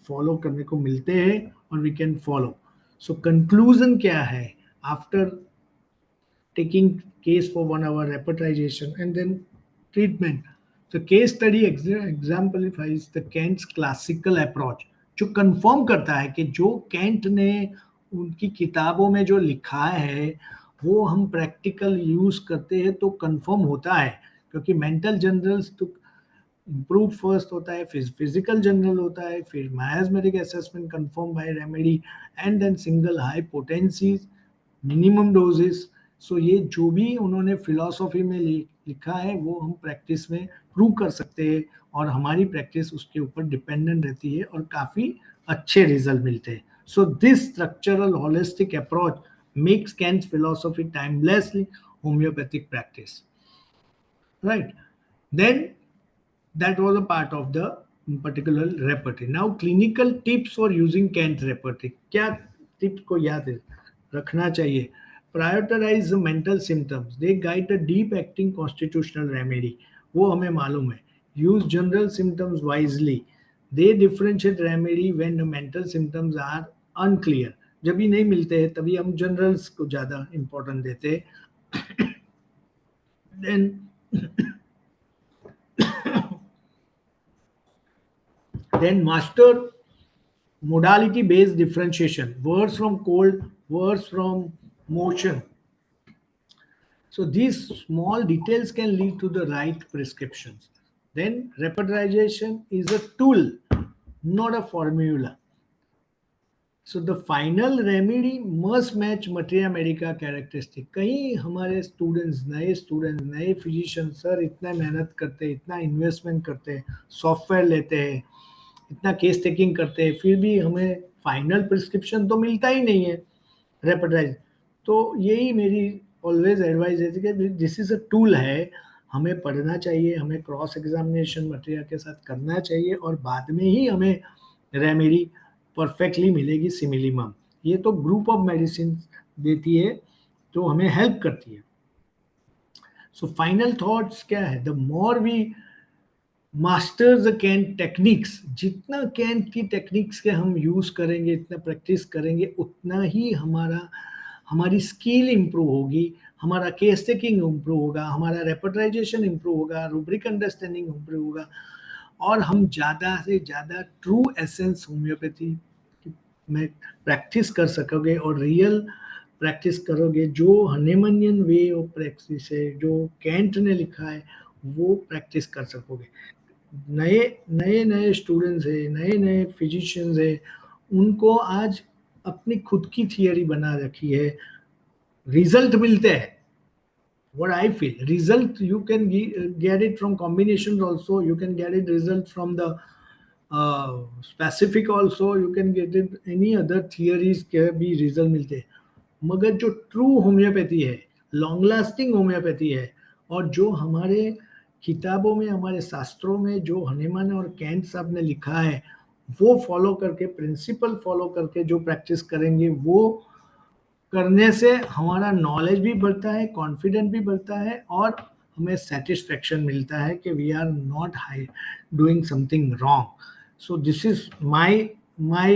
फॉलो करने को मिलते हैं और we can follow. So conclusion क्या है after taking case for 1 hour repertization and then treatment? The case study exemplifies the Kent's classical approach, जो कंफर्म करता है कि जो कैंट ने उनकी किताबों में जो लिखा है वो हम प्रैक्टिकल यूज करते हैं तो कंफर्म होता है. क्योंकि मेंटल जनरल्स तो इम्प्रूव फर्स्ट होता है, फिर फिजिकल जनरल होता है, फिर miasmatic assessment confirm by remedy, and then single high potencies, minimum doses. So ये जो भी उन्होंने फिलॉसफी में लिखा है वो हम प्रैक्टिस में प्रूव कर सकते हैं और हमारी प्रैक्टिस उसके ऊपर डिपेंडेंट रहती है और काफ़ी अच्छे रिजल्ट मिलते हैं. So this structural holistic approach makes Kent's philosophy timelessly homeopathic practice. Right? Then that was a part of the particular repertory. Now clinical tips for using Kent repertory. क्या टिप्स को याद रखना चाहिए? Prioritize the mental symptoms. They guide the deep acting constitutional remedy. वो हमें मालूम है. Use general symptoms wisely. They differentiate remedy when the mental symptoms are unclear. जब भी नहीं मिलते हैं तभी हम जनरल्स को ज़्यादा इम्पोर्टेंट देते हैं. Then then master modality based differentiation. Words from cold worse from motion. So these small details can lead to the right prescriptions. Then repetization is a tool, not a formula. So the final remedy must match materia medica characteristic. कहीं हमारे students नए physician sir इतना मेहनत करते हैं, इतना investment करते हैं, सॉफ्टवेयर लेते हैं, इतना केस टेकिंग करते हैं, फिर भी हमें फाइनल प्रिस्क्रिप्शन तो मिलता ही नहीं है रेपेटाइज। तो यही मेरी ऑलवेज एडवाइस है कि दिस इज अ टूल है, हमें पढ़ना चाहिए, हमें क्रॉस एग्जामिनेशन मटेरियल के साथ करना चाहिए और बाद में ही हमें रेमेडी परफेक्टली मिलेगी सिमिलीमम। ये तो ग्रुप ऑफ मेडिसिन देती है तो हमें हेल्प करती है। सो फाइनल थॉट्स क्या है, the more we masters the Kent techniques, जितना कैंट की टेक्निक्स के हम यूज करेंगे, इतना प्रैक्टिस करेंगे, उतना ही हमारी स्किल इंप्रूव होगी, हमारा केस टेकिंग इंप्रूव होगा, हमारा रेपर्टाइजेशन इंप्रूव होगा, रूब्रिक अंडरस्टैंडिंग इंप्रूव होगा और हम ज़्यादा से ज़्यादा ट्रू एसेंस होम्योपैथी में प्रैक्टिस कर सकोगे और रियल प्रैक्टिस करोगे। जो हनेमनियन वे ऑफ प्रैक्टिस है, जो कैंट ने लिखा है, वो प्रैक्टिस कर सकोगे। नए स्टूडेंट्स है, नए फिजिशियंस है, उनको आज अपनी खुद की थियरी बना रखी है, रिजल्ट मिलते हैं। What I feel, result you can get it from combinations also, you can get it result from the specific also, you can get it any other theories के भी रिजल्ट मिलते हैं। मगर जो ट्रू होम्योपैथी है, long lasting homeopathy है, और जो हमारे किताबों में, हमारे शास्त्रों में जो हनेमान और कैंट साहब ने लिखा है, वो फॉलो करके, प्रिंसिपल फॉलो करके जो प्रैक्टिस करेंगे, वो करने से हमारा नॉलेज भी बढ़ता है, कॉन्फिडेंस भी बढ़ता है और हमें सेटिस्फेक्शन मिलता है कि we are not doing something wrong. So this is my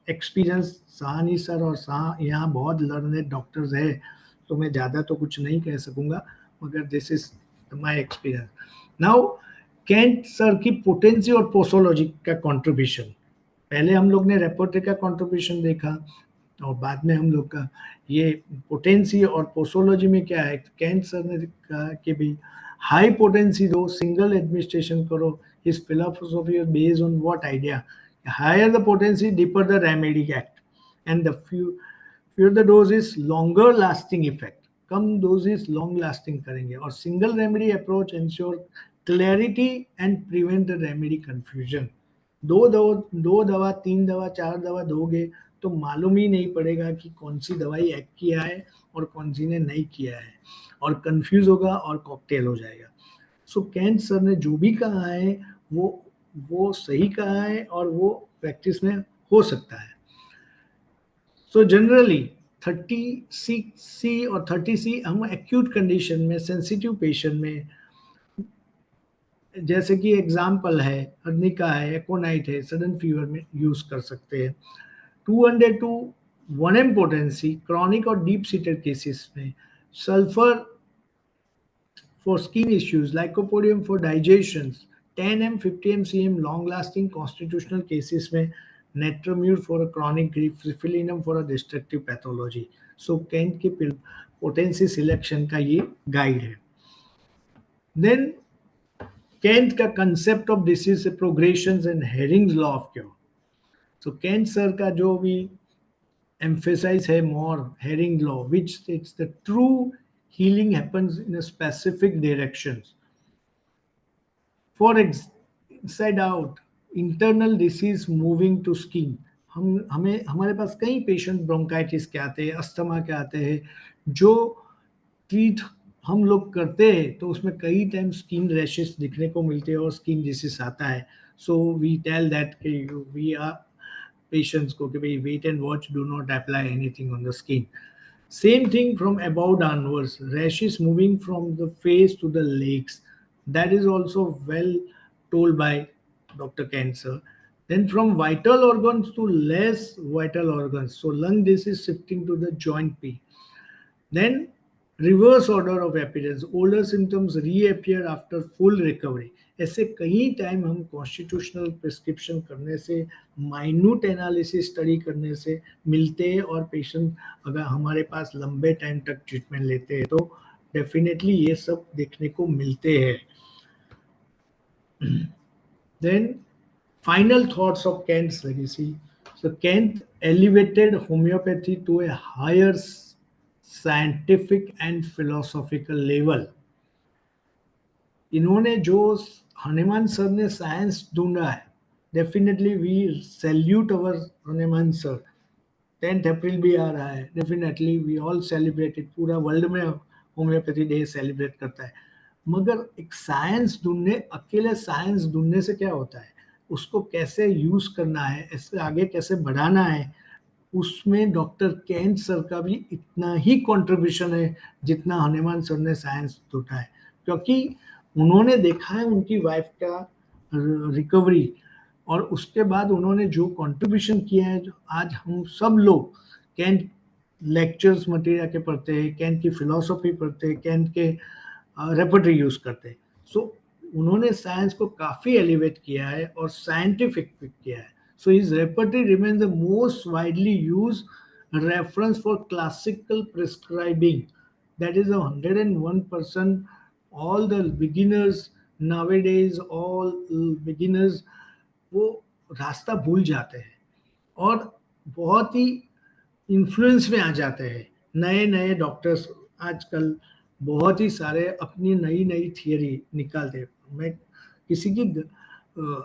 experience. Sahni sir और यहाँ बहुत लर्नेड डॉक्टर्स है, तो मैं ज़्यादा तो कुछ नहीं कह सकूँगा, मगर this is my experience. Now Kent sir की पोटेंसी और पोसोलॉजी का कंट्रीब्यूशन, पहले हम लोग ने रेपोर्टे का कंट्रीब्यूशन देखा और बाद में हम लोग का ये पोटेंसी और पोसोलॉजी में क्या है। कैंट सर ने कहा कि भाई हाई पोटेंसी दो, सिंगल एडमिनिस्ट्रेशन करो, इस philosophy based on what idea, higher the potency deeper the remedy act and the fewer the dose is longer lasting effect, कम डोज इज लॉन्ग लास्टिंग करेंगे। और single remedy approach ensure clarity and prevent the remedy confusion. दो दवा, 3 दवा, 4 दवा दोगे तो मालूम ही नहीं पड़ेगा कि कौन सी दवाई एक्ट किया है और कौन सी ने नहीं किया है, और कंफ्यूज होगा और कॉकटेल हो जाएगा। सो कैंट सर ने जो भी कहा है वो सही कहा है और वो प्रैक्टिस में हो सकता है। सो जनरली 30C और 30C हम एक्यूट कंडीशन में, सेंसिटिव पेशेंट में, जैसे कि एग्जाम्पल है अर्निका है, एकोनाइट है, सडन फीवर में यूज कर सकते हैं। 200 to 1M पोटेंसी क्रॉनिक और डीप सीटेड केसेस में, sulphur for skin issues, lycopodium for digestion, 10M 50M CM long lasting constitutional cases में, natrum mur for chronic grief, syphilinum for destructive pathology. So Kent के potency selection का ये guide है। Then Kent का concept of disease progression and Hering's law of cure. So Kent sir का जो भी emphasize है more Herring law, which states the true healing happens in a specific directions. For inside out, internal disease moving to skin. हमारे पास कई patient bronchitis के आते हैं, asthma के आते हैं, जो ट्रीट हम लोग करते हैं तो उसमें कई टाइम स्किन रैशेस दिखने को मिलते हैं और स्किन डिसीज आता है। So we tell that we are patients को कि भाई wait and watch, do not apply anything on the skin. Same thing from above downwards, rashes moving from the face to the legs, that is also well told by Dr. Cancer. Then from vital organs to less vital organs, so lung disease shifting to the joint P. Then reverse order of appearance, older symptoms reappear after full recovery. ऐसे कई time हम constitutional prescription करने से, minute analysis study करने से मिलते हैं, और पेशेंट अगर हमारे पास लंबे टाइम तक ट्रीटमेंट लेते हैं तो डेफिनेटली ये सब देखने को मिलते हैं। Then final thoughts of Kant's legacy. So Kant elevated homeopathy to a higher scientific and philosophical level. इन्होंने जो हनुमान सर ने साइंस ढूंढा है, definitely we salute our Hahnemann sir. 10th अप्रैल भी आ रहा है, definitely we all celebrate it, पूरा वर्ल्ड में होम्योपैथी डे सेलिब्रेट करता है। मगर एक साइंस ढूंढने, अकेले साइंस ढूंढने से क्या होता है, उसको कैसे यूज करना है, इससे आगे कैसे बढ़ाना है, उसमें डॉक्टर केंट सर का भी इतना ही कंट्रीब्यूशन है जितना हनुमान सर ने साइंस ढूंढा है। क्योंकि उन्होंने देखा है उनकी वाइफ का रिकवरी, और उसके बाद उन्होंने जो कंट्रीब्यूशन किया है, जो आज हम सब लोग केंट लेक्चर्स मटेरियल के पढ़ते हैं, केंट की फिलॉसफी पढ़ते हैं, केंट के रेपर्टरी यूज करते हैं। सो उन्होंने साइंस को काफी एलिवेट किया है और साइंटिफिक किया है। So his repertory remains the most widely used reference for classical prescribing. That is 101%। All the beginners nowadays, all beginners वो रास्ता भूल जाते हैं और बहुत ही इन्फ्लुएंस में आ जाते हैं। नए नए डॉक्टर्स आजकल बहुत ही सारे अपनी नई नई थियरी निकालते हैं। मैं किसी की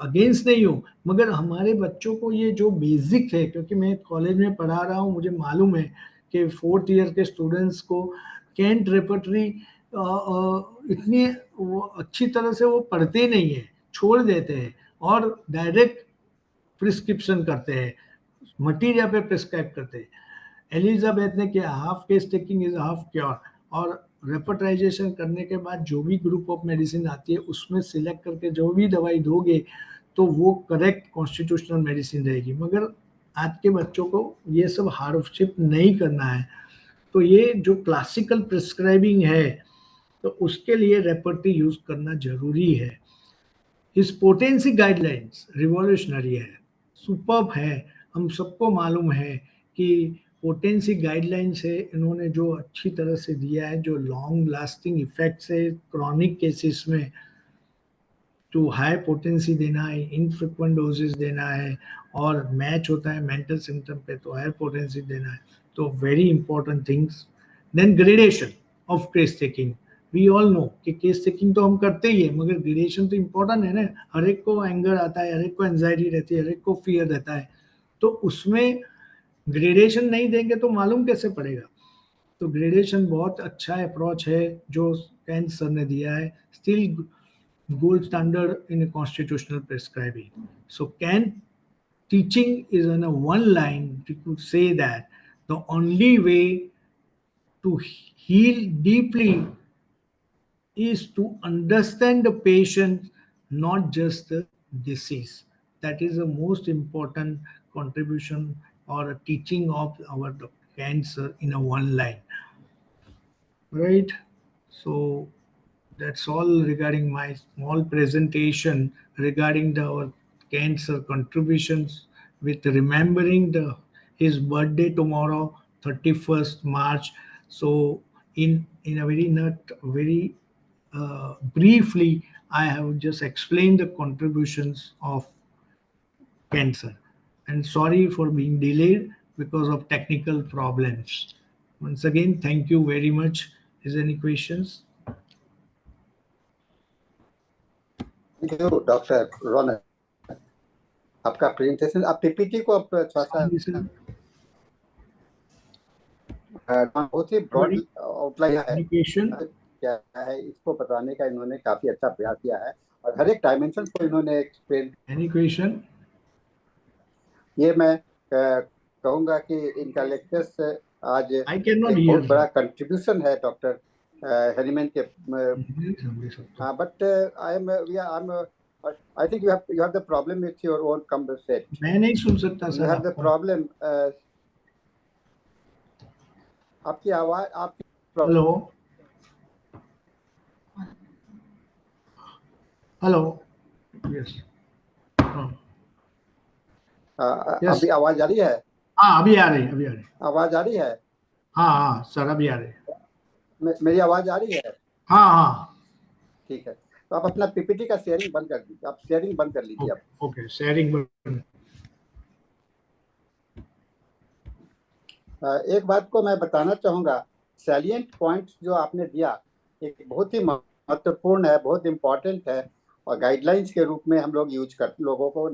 अगेंस्ट नहीं हूँ, मगर हमारे बच्चों को ये जो बेसिक है, क्योंकि मैं कॉलेज में पढ़ा रहा हूँ, मुझे मालूम है कि 4th ईयर के स्टूडेंट्स को केंट रेपर्टरी इतनी वो अच्छी तरह से वो पढ़ते नहीं है, छोड़ देते हैं और डायरेक्ट प्रिस्क्रिप्शन करते हैं, मटीरियल पे प्रिस्क्राइब करते हैं। एलिजाबेथ ने किया, half case taking is half cure, और रेपर्टाइजेशन करने के बाद जो भी ग्रुप ऑफ मेडिसिन आती है उसमें सिलेक्ट करके जो भी दवाई दोगे तो वो करेक्ट कॉन्स्टिट्यूशनल मेडिसिन रहेगी। मगर आज के बच्चों को ये सब हार्डशिप नहीं करना है, तो ये जो क्लासिकल प्रिस्क्राइबिंग है तो उसके लिए रेपर्टरी यूज करना जरूरी है। हिज पोटेंसी गाइडलाइंस रिवॉल्यूशनरी है, सुपर्ब है। हम सबको मालूम है कि पोटेंसी गाइडलाइंस है, इन्होंने जो अच्छी तरह से दिया है, जो लॉन्ग लास्टिंग इफेक्ट्स है क्रॉनिक केसेस में, टू हाई पोटेंसी देना है, इनफ्रिक्वेंट डोजेस देना है, और मैच होता है मेंटल सिम्टम पे तो हाई पोटेंसी देना है। तो very important things. Then gradation of case taking. We all know कि केस टेकिंग तो हम करते ही है, मगर ग्रेडेशन तो इम्पोर्टेंट है ना। हर एक को एंगर आता है, हर एक को एंजाइटी रहती है, हर एक को फियर रहता है, तो उसमें ग्रेडेशन नहीं देंगे तो मालूम कैसे पड़ेगा। तो ग्रेडेशन बहुत अच्छा अप्रोच है जो केंट सर ने दिया है, still gold standard in a constitutional prescribing. So Kant teaching is in a one line, we could say that the only way to heal deeply is to understand the patient, not just the disease. That is the most important contribution or a teaching of our cancer in a one line. Right? So that's all regarding my small presentation regarding our cancer contributions, with remembering his birthday tomorrow, 31st March. So in a very not very briefly, I have just explained the contributions of cancer, and sorry for being delayed because of technical problems. Once again, thank you very much. Is there any questions? Thank you doctor Raunak, आपका presentation. आप PPT को आप थोड़ा सा बहुत ही broad outline है क्या है, इसको बताने का इन्होंने काफी अच्छा प्रयास किया है और हर एक डायमेंशन को इन्होंने एक्सप्लेन। Any question? ये मैं कहूंगा कि इनका लेक्चर्स आज एक बहुत बड़ा कंट्रीब्यूशन है डॉक्टर हनीमैन के। हाँ, but I think you have the problem with your own conversation. मैं नहीं सुन सकता sir. You have the problem. आपकी आवाज, आपकी हेलो हेलो, यस, हाँ, यस, अभी आवाज आ रही है? हाँ, अभी आ रही, अभी आ रही। आवाज आ रही है? हाँ हाँ सर, अभी आ रही। मेरी आवाज आ रही है? हाँ हाँ, ठीक है, तो आप अपना पीपीटी का शेयरिंग बंद कर दीजिए, आप शेयरिंग बंद कर लीजिए ओके आप। Okay, sharing. एक बात को मैं बताना चाहूंगा, सैलिएंट पॉइंट्स जो आपने दिया एक बहुत ही महत्वपूर्ण है, बहुत इम्पोर्टेंट है, और गाइडलाइंस के रूप में हम लोग यूज कर लोगों को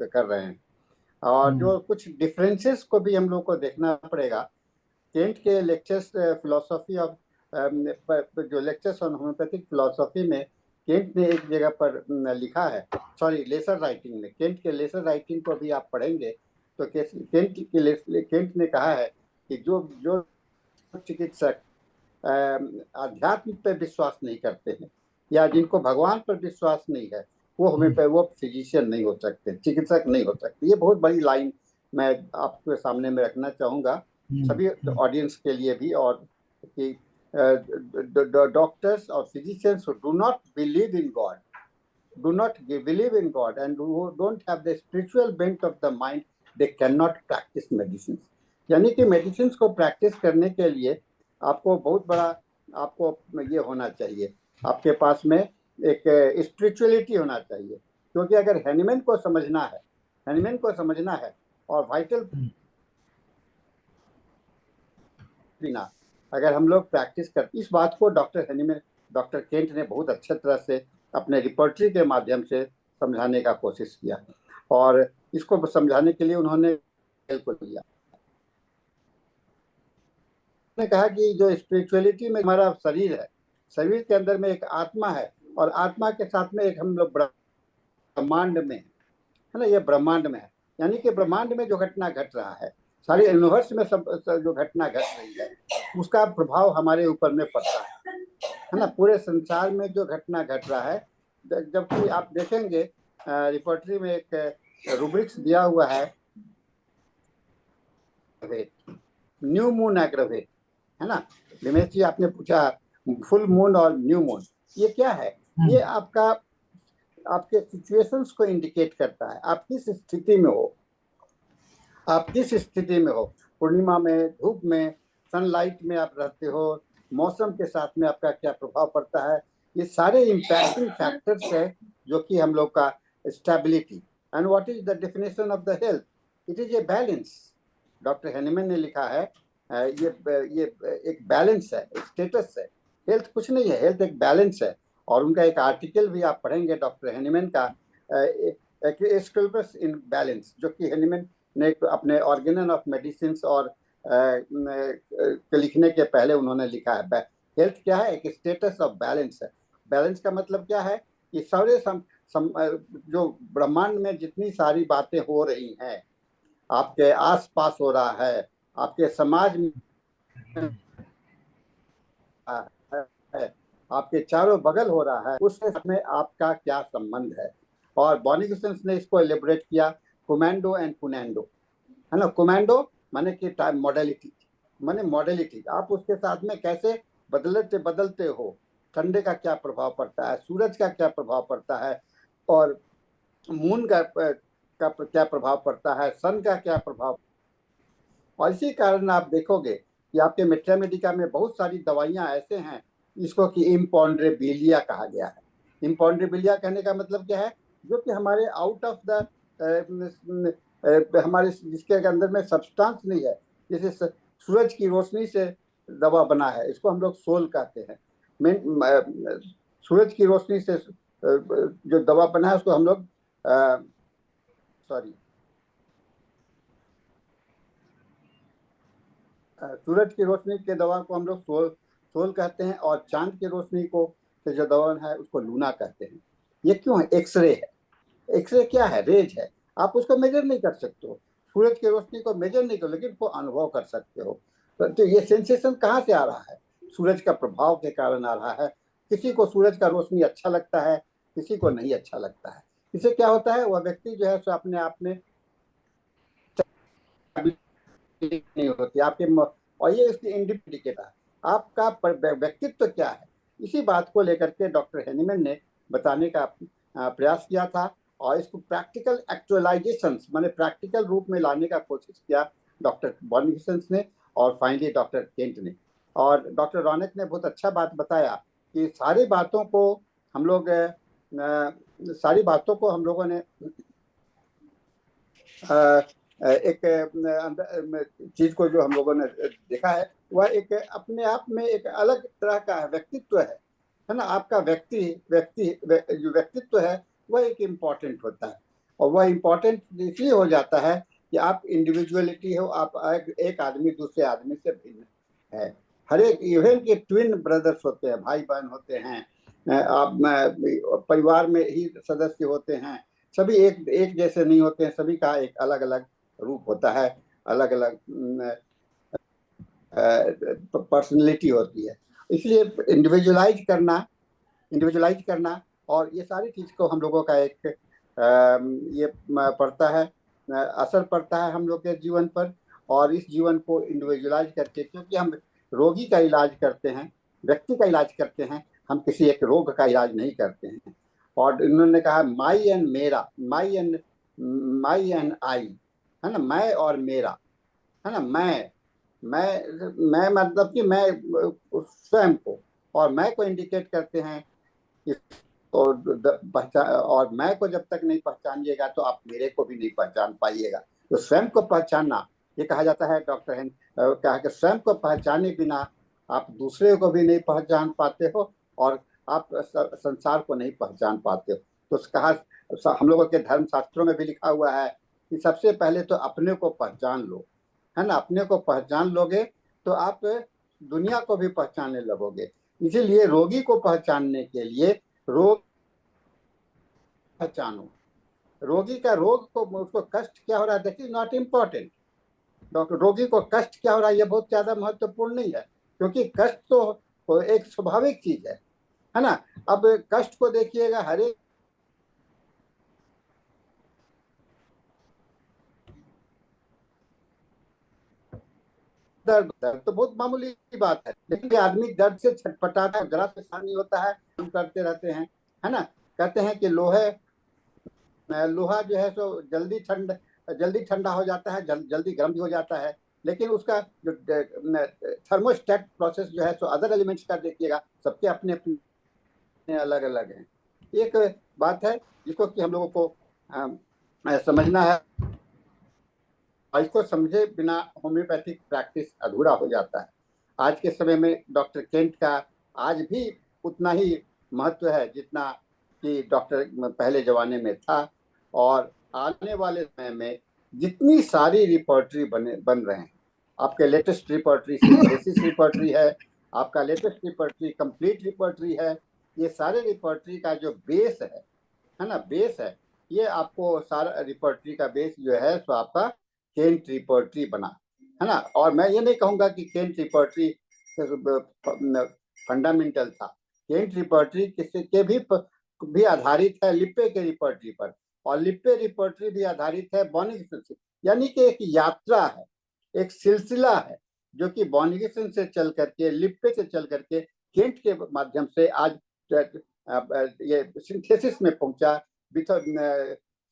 कर रहे हैं। और जो कुछ डिफरेंसेस को भी हम लोग को देखना पड़ेगा। केंट के लेक्चर्स फिलोसॉफी ऑफ जो लेक्चर्स ऑन होम्योपैथिक फिलोसॉफी में केंट ने एक जगह पर लिखा है, सॉरी लेसर राइटिंग में, केंट के लेसर राइटिंग को भी आप पढ़ेंगे तो केंट ने कहा है कि जो जो चिकित्सक अध्यात्म पर विश्वास नहीं करते हैं या जिनको भगवान पर विश्वास नहीं है, वो होम्योपैथ वो फिजिशियन नहीं हो सकते, चिकित्सक नहीं हो सकते। ये बहुत बड़ी लाइन मैं आपके सामने में रखना चाहूंगा, सभी ऑडियंस के लिए भी, और कि डॉक्टर्स और physicians do not believe in God, do not believe in God and who don't have the spiritual bent of the mind, they cannot practice medicine। यानी कि मेडिसिन को प्रैक्टिस करने के लिए आपको बहुत बड़ा आपको ये होना चाहिए, आपके पास में एक स्पिरिचुअलिटी होना चाहिए। क्योंकि अगर हैनीमैन को समझना है और वाइटल बिना अगर हम लोग प्रैक्टिस करते, इस बात को डॉक्टर केंट ने बहुत अच्छे तरह से अपने रिपोर्टरी के माध्यम से समझाने का कोशिश किया, और इसको समझाने के लिए उन्होंने को लिया। उन्होंने कहा कि जो स्पिरिचुअलिटी में हमारा शरीर है, शरीर के अंदर में एक आत्मा है, और आत्मा के साथ में एक हम लोग ब्रह्मांड में है ना, ये ब्रह्मांड में है। यानी कि ब्रह्मांड में जो घटना घट रहा है, सारे यूनिवर्स में सब जो घटना घट रही है, उसका प्रभाव हमारे ऊपर में पड़ता है ना। पूरे संसार में जो घटना घट रहा है, जबकि आप देखेंगे रिपोर्टरी में एक रूब्रिक्स दिया हुआ है, न्यू मून एग्रवेट, है ना। दिनेश जी आपने पूछा फुल मून और न्यू मून, ये क्या है? ये आपके सिचुएशंस को इंडिकेट करता है, आप किस स्थिति में हो, पूर्णिमा में, धूप में, सनलाइट में आप रहते हो, मौसम के साथ में आपका क्या प्रभाव पड़ता है। ये सारे इम्पैक्टिंग फैक्टर्स है जो कि हम लोग का stability. And what is the definition of the health? It is a balance. Doctor Hahnemann ने लिखा है ये एक बैलेंस है, एक स्टेटस है। हेल्थ कुछ नहीं है, हेल्थ एक बैलेंस है। और उनका एक आर्टिकल भी आप पढ़ेंगे डॉक्टर हैनीमैन का, इन बैलेंस, जो कि हैनीमैन ने अपने ऑर्गेनन ऑफ मेडिसिन और लिखने के पहले उन्होंने लिखा है। हेल्थ क्या है? एक स्टेटस ऑफ बैलेंस है। बैलेंस का मतलब क्या है कि सारे जो ब्रह्मांड में जितनी सारी बातें हो रही हैं, आपके आसपास हो रहा है, आपके समाज में है, आपके चारों बगल हो रहा है, उसके साथ में आपका क्या संबंध है। और बॉनिगसेंस ने इसको एलिब्रेट किया, कोमेंडो एंड पुनेंडो, है ना। कोमेंडो माने कि टाइम मॉडलिटी, आप उसके साथ में कैसे बदलते हो, ठंडे का क्या प्रभाव पड़ता है, सूरज का क्या प्रभाव पड़ता है, और मून का क्या प्रभाव पड़ता है, सन का क्या प्रभाव। और इसी कारण आप देखोगे कि आपके मेट्रा मेडिका में बहुत सारी दवाइयां ऐसे हैं इसको कि इम्पॉन्ड्रेबिलिया कहा गया है। इम्पॉन्ड्रेबिलिया कहने का मतलब क्या है? जो कि हमारे आउट ऑफ द हमारे जिसके अंदर में सब्सटेंस नहीं है, जैसे सूरज की रोशनी से दवा बना है, इसको हम लोग सोल कहते हैं। सूरज की रोशनी से जो दवा बना है उसको हम लोग सूरज की रोशनी के दवा को हम लोग सोल कहते हैं, और चांद की रोशनी को से जो दवा है उसको लूना कहते हैं। ये क्यों है? एक्सरे है। एक्सरे क्या है? रेज है। आप उसको मेजर नहीं कर सकते हो, सूरज की रोशनी को मेजर नहीं कर, लेकिन उसको अनुभव कर सकते हो। तो ये सेंसेशन कहाँ से आ रहा है? सूरज का प्रभाव के कारण आ रहा है। किसी को सूरज का रोशनी अच्छा लगता है, किसी को नहीं अच्छा लगता है। इससे क्या होता है? वह व्यक्ति जो है सो अपने आप में नहीं होती आपके, और ये इसकी इंडिकेटर है आपका व्यक्तित्व क्या है। इसी बात को लेकर के डॉक्टर हैनीमैन ने बताने का प्रयास किया था और इसको प्रैक्टिकल एक्चुअलाइजेशन माने प्रैक्टिकल रूप में लाने का कोशिश किया डॉक्टर बॉर्नगिसन ने और फाइनली डॉक्टर केंट ने। और डॉक्टर रौनक ने बहुत अच्छा बात बताया कि सारी बातों को हम लोगों ने एक चीज को जो हम लोगों ने देखा है वह एक अपने आप में एक अलग तरह का व्यक्तित्व है ना। आपका जो व्यक्तित्व है वह एक इम्पोर्टेंट होता है और वह इम्पोर्टेंट इसलिए हो जाता है कि आप इंडिविजुअलिटी हो, आप एक आदमी दूसरे आदमी से भिन्न है। हर एक इवन के ट्विन ब्रदर्स होते हैं, भाई बहन होते हैं, आप परिवार में ही सदस्य होते हैं, सभी एक जैसे नहीं होते हैं, सभी का एक अलग अलग रूप होता है, अलग अलग पर्सनैलिटी होती है। इसलिए इंडिविजुअलाइज करना और ये सारी चीज को हम लोगों का एक ये पड़ता है, असर पड़ता है हम लोग के जीवन पर। और इस जीवन को इंडिविजुअलाइज करके, क्योंकि हम रोगी का इलाज करते हैं, व्यक्ति का इलाज करते हैं, हम किसी एक रोग का इलाज नहीं करते हैं। और इन्होंने कहा माई एंड मेरा, माई एंड आई, है ना, मैं और मेरा, है ना। मैं मतलब कि मैं स्वयं को, और मैं को इंडिकेट करते हैं और मैं को जब तक नहीं पहचानिएगा तो आप मेरे को भी नहीं पहचान पाइएगा। तो स्वयं को पहचानना, ये कहा जाता है डॉक्टर हेन कहा कि स्वयं को पहचाने बिना आप दूसरे को भी नहीं पहचान पाते हो और आप संसार को नहीं पहचान पाते हो। तो कहा हम लोगों के धर्म शास्त्रों में भी लिखा हुआ है कि सबसे पहले तो अपने को पहचान लो, है ना। अपने को पहचान लोगे तो आप दुनिया को भी पहचानने लगोगे। इसीलिए रोगी को पहचानने के लिए रोग पहचानो, रोगी का रोग को, उसको कष्ट क्या हो रहा है, that is not important. Doctor रोगी को कष्ट क्या हो रहा है ये बहुत ज्यादा महत्वपूर्ण नहीं है, क्योंकि कष्ट तो एक स्वाभाविक चीज है ना। अब कष्ट को देखिएगा, हर एक दर्द तो बहुत मामूली बात है, लेकिन आदमी दर्द से छटपटाता है, जरा से सहन नहीं होता है, हम करते रहते हैं, है ना। कहते हैं कि लोहा जो है सो जल्दी ठंडा हो जाता है, जल्दी गर्म भी हो जाता है, लेकिन उसका जो थर्मोस्टेट प्रोसेस जो है सो अदर एलिमेंट्स का देखिएगा, सबके अपने अपने अलग अलग हैं। एक बात है जिसको कि हम लोगों को समझना है, और इसको समझे बिना होम्योपैथिक प्रैक्टिस अधूरा हो जाता है। आज के समय में डॉक्टर केंट का आज भी उतना ही महत्व है जितना कि डॉक्टर पहले जमाने में था। और आने वाले समय में जितनी सारी रिपोर्टरी बन रहे हैं, आपके लेटेस्ट रिपोर्टरी सिंथेसिस रिपोर्टरी है, आपका लेटेस्ट रिपोर्टरी कंप्लीट रिपोर्टरी है, ये सारे रिपोर्टरी का जो बेस है ना, बेस है, ये आपको सारा रिपोर्टरी का बेस जो है सो आपका केंट रिपोर्टरी बना, है ना। और मैं ये नहीं कहूंगा कि केंट रिपोर्टरी फंडामेंटल था। केंट रिपोर्टरी किसी के भी आधारित है लिप्पे के रिपोर्टरी पर, और लिप्पे रिपोर्टरी भी आधारित है बॉर्नगिसन से। यानी कि एक यात्रा है, एक सिलसिला है, जो कि बॉर्नगिसन से चल करके, लिप्पे से चल करके, केंट के माध्यम से आज ये सिंथेसिस में पहुंचा,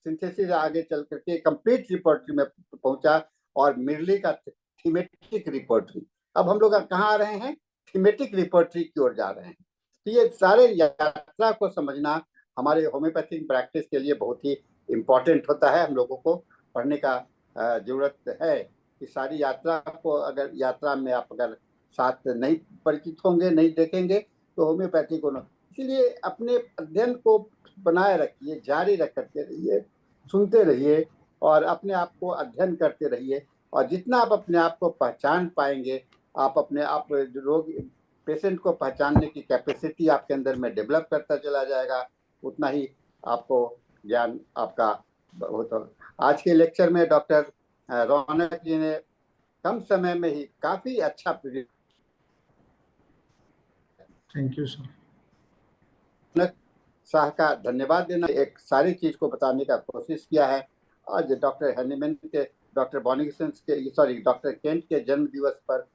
सिंथेसिस आगे चल करके कंप्लीट रिपोर्टरी में पहुंचा, और मिर्ली का थीमेटिक रिपोर्टरी। अब हम लोग कहाँ आ रहे हैं, थीमेटिक रिपोर्टरी की ओर जा रहे हैं। तो ये सारे यात्रा को समझना हमारे होम्योपैथिक प्रैक्टिस के लिए बहुत ही इम्पोर्टेंट होता है। हम लोगों को पढ़ने का जरूरत है कि सारी यात्रा को, अगर यात्रा में आप अगर साथ नहीं परिचित होंगे, नहीं देखेंगे, तो होम्योपैथी को इसीलिए अपने अध्ययन को बनाए रखिए, जारी रख करके रहिए, सुनते रहिए और अपने आप को अध्ययन करते रहिए। और जितना आप अपने आप को पहचान पाएंगे, आप अपने आप रोग पेशेंट को पहचानने की कैपेसिटी आपके अंदर में डेवलप करता चला जाएगा, उतना ही आपको ज्ञान आपका बहुत। आज के लेक्चर में डॉक्टर रौनक जी ने कम समय में ही काफी अच्छा, थैंक यू सर। शाह का धन्यवाद देना, एक सारी चीज को बताने का कोशिश किया है। आज डॉक्टर हैनीमैन के, डॉक्टर बॉर्नगिसन के, सॉरी डॉक्टर केंट के जन्म दिवस पर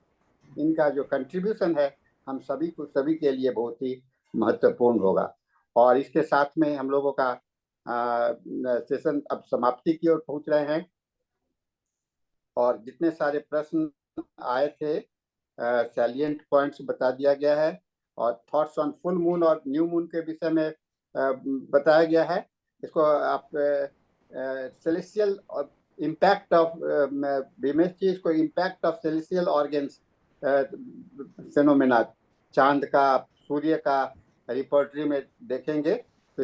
इनका जो कंट्रीब्यूशन है हम सभी के लिए बहुत ही महत्वपूर्ण होगा। और इसके साथ में हम लोगों का सेशन अब समाप्ति की ओर पहुंच रहे हैं। और जितने सारे प्रश्न आए थे, सैलिएंट पॉइंट्स बता दिया गया है, और थॉट्स ऑन फुल मून और न्यू मून के विषय में बताया गया है। इसको आप सेलेस्टियल इम्पैक्ट ऑफ भीमेश जी, इसको impact of celestial organs phenomena, चांद का, सूर्य का रिपोर्टरी में देखेंगे तो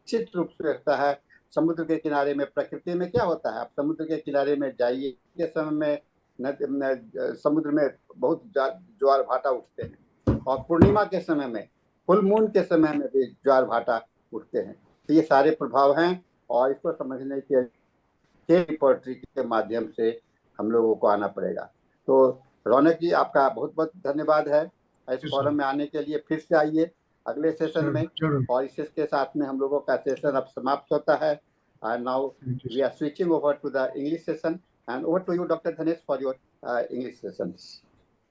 निश्चित रूप से रहता है। समुद्र के किनारे में प्रकृति में क्या होता है, आप समुद्र के किनारे में जाइए, के समय में समुद्र में बहुत ज्वार भाटा उठते हैं, और पूर्णिमा के समय में, फुल मून के समय में भी ज्वार भाटा उठते हैं। तो ये सारे प्रभाव हैं, और इसको समझने के रिपोर्टरी के माध्यम से हम लोगों को आना पड़ेगा। तो रौनक जी, आपका बहुत बहुत धन्यवाद है इस फोरम में आने के लिए। फिर से आइए अगले सेशन में, और इसके साथ में हम लोगों का सेशन अब समाप्त होता है। Now we are switching over to the English session, and over to you, Dr. Dhanesh, for your English sessions.